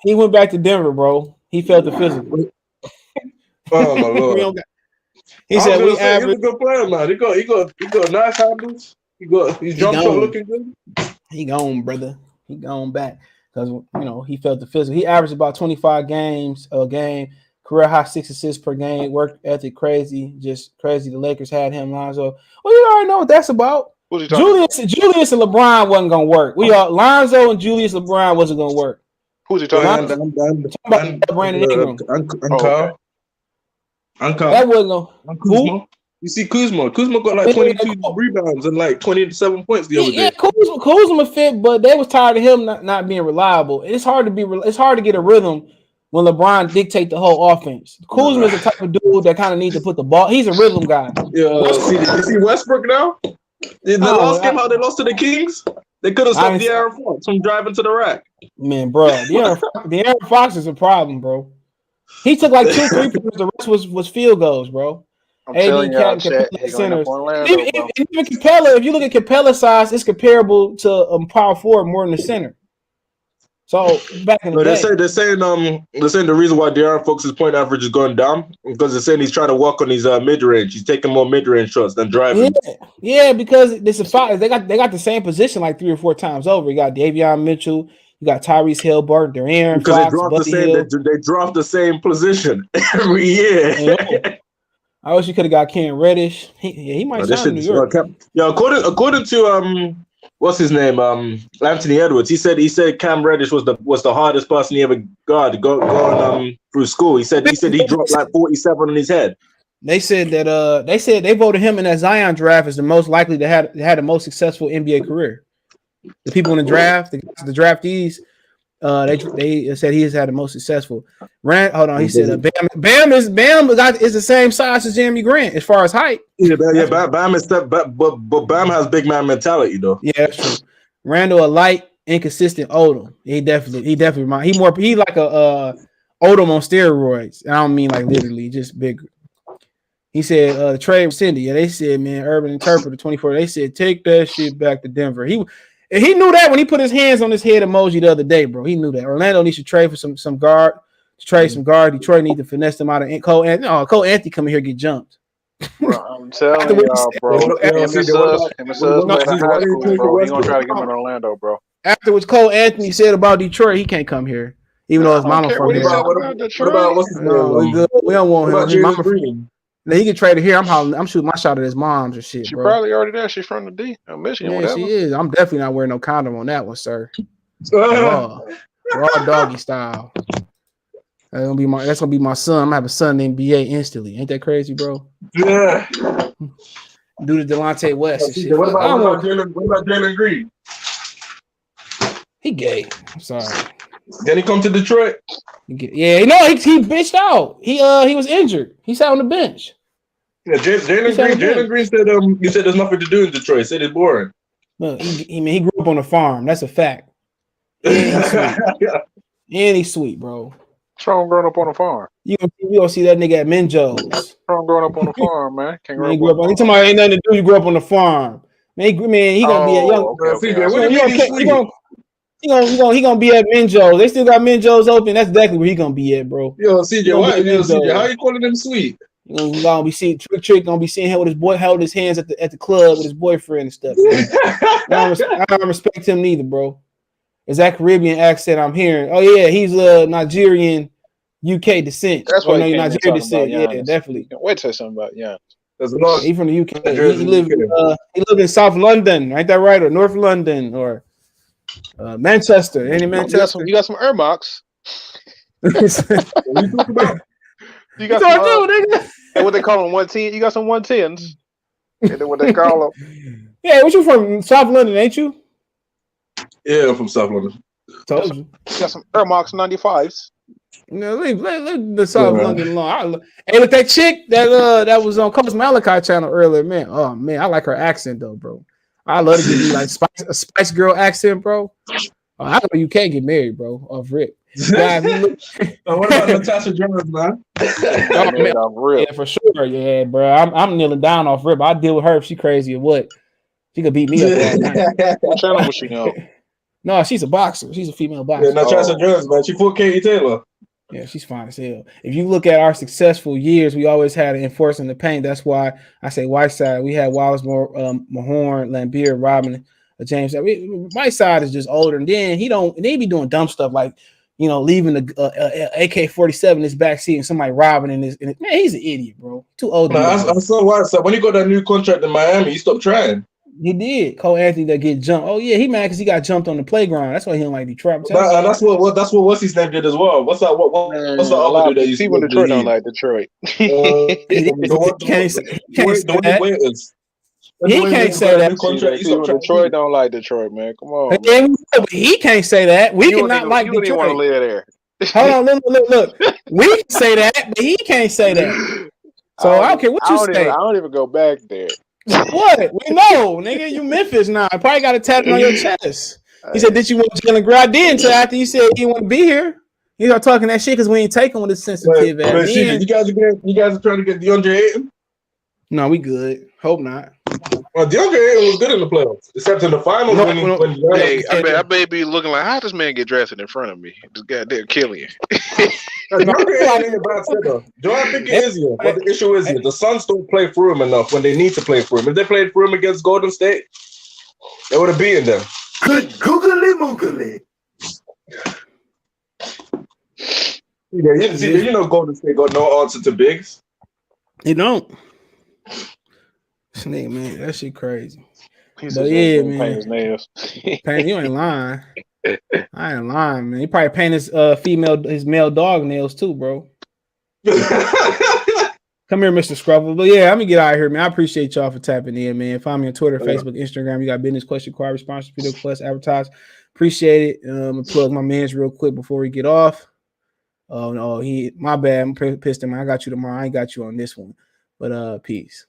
He went back to Denver, bro. He felt the physical. Oh my lord. He said we average. He's a good player, man. He got nice handles. He's jump shot looking good. He gone, brother. He gone back because he felt the physical. He averaged about 25 games a game. Career high 6 assists per game. Work ethic crazy, just crazy. The Lakers had him, Lonzo. Well, you already know what that's about. Julius and LeBron wasn't gonna work. Lonzo and Julius LeBron wasn't gonna work. Who's he talking about? Brandon Ingram. That wasn't Kuzma. You see Kuzma. Kuzma got like 22 rebounds and like 27 points the other day. Yeah, Kuzma fit, but they was tired of him not being reliable. It's hard to get a rhythm when LeBron dictate the whole offense. Kuzma is the type of dude that kind of needs to put the ball. He's a rhythm guy. Yeah, you see Westbrook now? The last game, how they lost to the Kings? They could have stopped De'Aaron Fox from driving to the rack. Man, bro, De'Aaron Fox is a problem, bro. He took like 2 3 points. The rest was field goals, bro. I'm telling y'all, centers. Even Capella, if you look at Capella's size, it's comparable to power forward more than the center. So back in the day, they're saying the reason why De'Aaron Fox's point average is going down because they're saying he's trying to work on his mid range. He's taking more mid range shots than driving. Yeah, because it's a five. They got the same position like 3 or 4 times over. You got Davion Mitchell, you got Tyrese Haliburton, De'Aaron because Fox, they draft the same position every year. I wish you could have got Ken Reddish. He might sign in New York. According to what's his name? Anthony Edwards. He said Cam Reddish was the hardest person he ever got going through school. He said he dropped like 47 on his head. They said that they voted him in that Zion draft as the most likely to have the most successful NBA career. The people in the draft, the draftees, they said he has had the most successful. Hold on, he said Bam is the same size as Jeremy Grant as far as height. Bam is but Bam has big man mentality though. Yeah, that's true. Randall a light, inconsistent Odom. He like a Odom on steroids. I don't mean like literally, just bigger. He said the trade with Cindy. Yeah, they said, man, Urban Interpreter 24. They said take that shit back to Denver. He knew that when he put his hands on his head emoji the other day, bro. He knew that. Orlando needs to trade for some guard. To trade some guard. Detroit needs to finesse them out of Cole Anthony. Oh, Cole Anthony coming here get jumped. Bro, I'm telling y'all, bro. Him and Suggs played in high school, bro. He gonna try to get him in Orlando, bro. After what Cole Anthony said about Detroit, he can't come here. Even though his mama from here. What about what's his name? No, we good. We don't want him. His mama from he can trade it here. I'm shooting my shot at his mom's and shit. She bro. Probably already there. She's from the D. Michigan. Yeah, whatever. She is. I'm definitely not wearing no condom on that one, sir. Raw doggy style. That's gonna be my son. I'm gonna have a son named BA instantly. Ain't that crazy, bro? Yeah. Do the Delonte West and shit. What about Jalen Green? He gay. I'm sorry. Can he come to Detroit? Yeah, he bitched out. He was injured. He sat on the bench. Yeah, Jalen Green said he said there's nothing to do in Detroit. He said it's boring. Look, he grew up on a farm. That's a fact. And he's sweet, bro. What's wrong growing up on a farm? You gonna see that nigga at Minjo's. What's wrong growing up on a farm, man? Can't grow up on. He talking about ain't nothing to do. You grew up on the farm. Man, he gonna be a young. What do you mean he's sweet? He gonna be at Minjo's. They still got Minjo's open. That's exactly where he gonna be at, bro. Yo, CJ, how you calling him sweet? You gonna be seeing Trick gonna be seeing him with his boy, held his hands at the club with his boyfriend and stuff. I don't respect him neither, bro. Is that Caribbean accent I'm hearing? Oh yeah, he's a Nigerian, UK descent. That's why he Nigerian descent. Yeah, definitely. Wait till something about Giannis. There's a lot. He from the UK. He lived in South London, ain't that right? Or North London or Manchester. Any Manchester? You got some Air Max. You got some, what they call them 110. You got some 110s. And then what they call them. Yeah, what you from? South London, ain't you? Yeah, I'm from South London. Told you. You got some Air Max 95s. No, leave the South London alone. Hey, look, that chick that was on Coach Malachi channel earlier, man. Oh man, I like her accent though, bro. I love to give you like a Spice Girl accent, bro. I know you can't get married, bro. Off rip. What about Natasha Jones, man? Yeah, for sure. Yeah, bro. I'm kneeling down off rip. I deal with her if she crazy or what. She could beat me up all night. What channel was she on? No, she's a boxer. She's a female boxer. Yeah, Natasha Jones, man. She fought Katie Taylor. Yeah, she's fine as hell. If you look at our successful years, we always had an enforcing the paint. That's why I say Whiteside. We had Wallace, Mahorn, Lambeer, Robin, James. Whiteside is just older, and then they be doing dumb stuff like, leaving the AK-47 in his backseat and somebody robbing in his. Man, he's an idiot, bro. Too old. I saw Whiteside when he got that new contract in Miami. He stopped trying. He did. Cole Anthony that get jumped. Oh yeah, he mad because he got jumped on the playground. That's why he don't like Detroit. That's what what's his name did as well. What's that? What's the other dude that you see when Detroit don't like Detroit? He can't say that. Detroit don't like Detroit, man. Come on. But he can't say that. We cannot like Detroit. You want to live there. Hold on, look. We can say that, but he can't say that. So I don't care what you say. I don't even go back there. What? We know, nigga. You Memphis now. I probably got a tattoo on your chest. He said, "Did you want Jalen Gray?" I did until after you said you didn't want to be here. You start talking that shit because we ain't taking with this sensitive. You guys are trying to get Deandre Ayton? No, we good. Hope not. Well, Deandre Ayton was good in the playoffs, except in the finals I may be looking like, how does this man get drafted in front of me? This goddamn killing you. Deandre Ayton ain't a bad center. Do I think it is here? But the issue is here. The Suns don't play through him enough when they need to play through him. If they played through him against Golden State, they would have beaten them. Good googly moogly. Golden State got no answer to bigs. They don't. Snake, man, that shit crazy. But yeah, man. Paint his nails. You ain't lying. I ain't lying, man. He probably paint his male dog nails too, bro. Come here, Mr. Scrubble. But yeah, I'm gonna get out of here, man. I appreciate y'all for tapping in, man. Find me on Twitter, Facebook, Instagram. You got business question, card response, video plus advertise. Appreciate it. I'm gonna plug my man's real quick before we get off. Oh no, my bad. I'm pissed him. I got you tomorrow. I ain't got you on this one. But peace.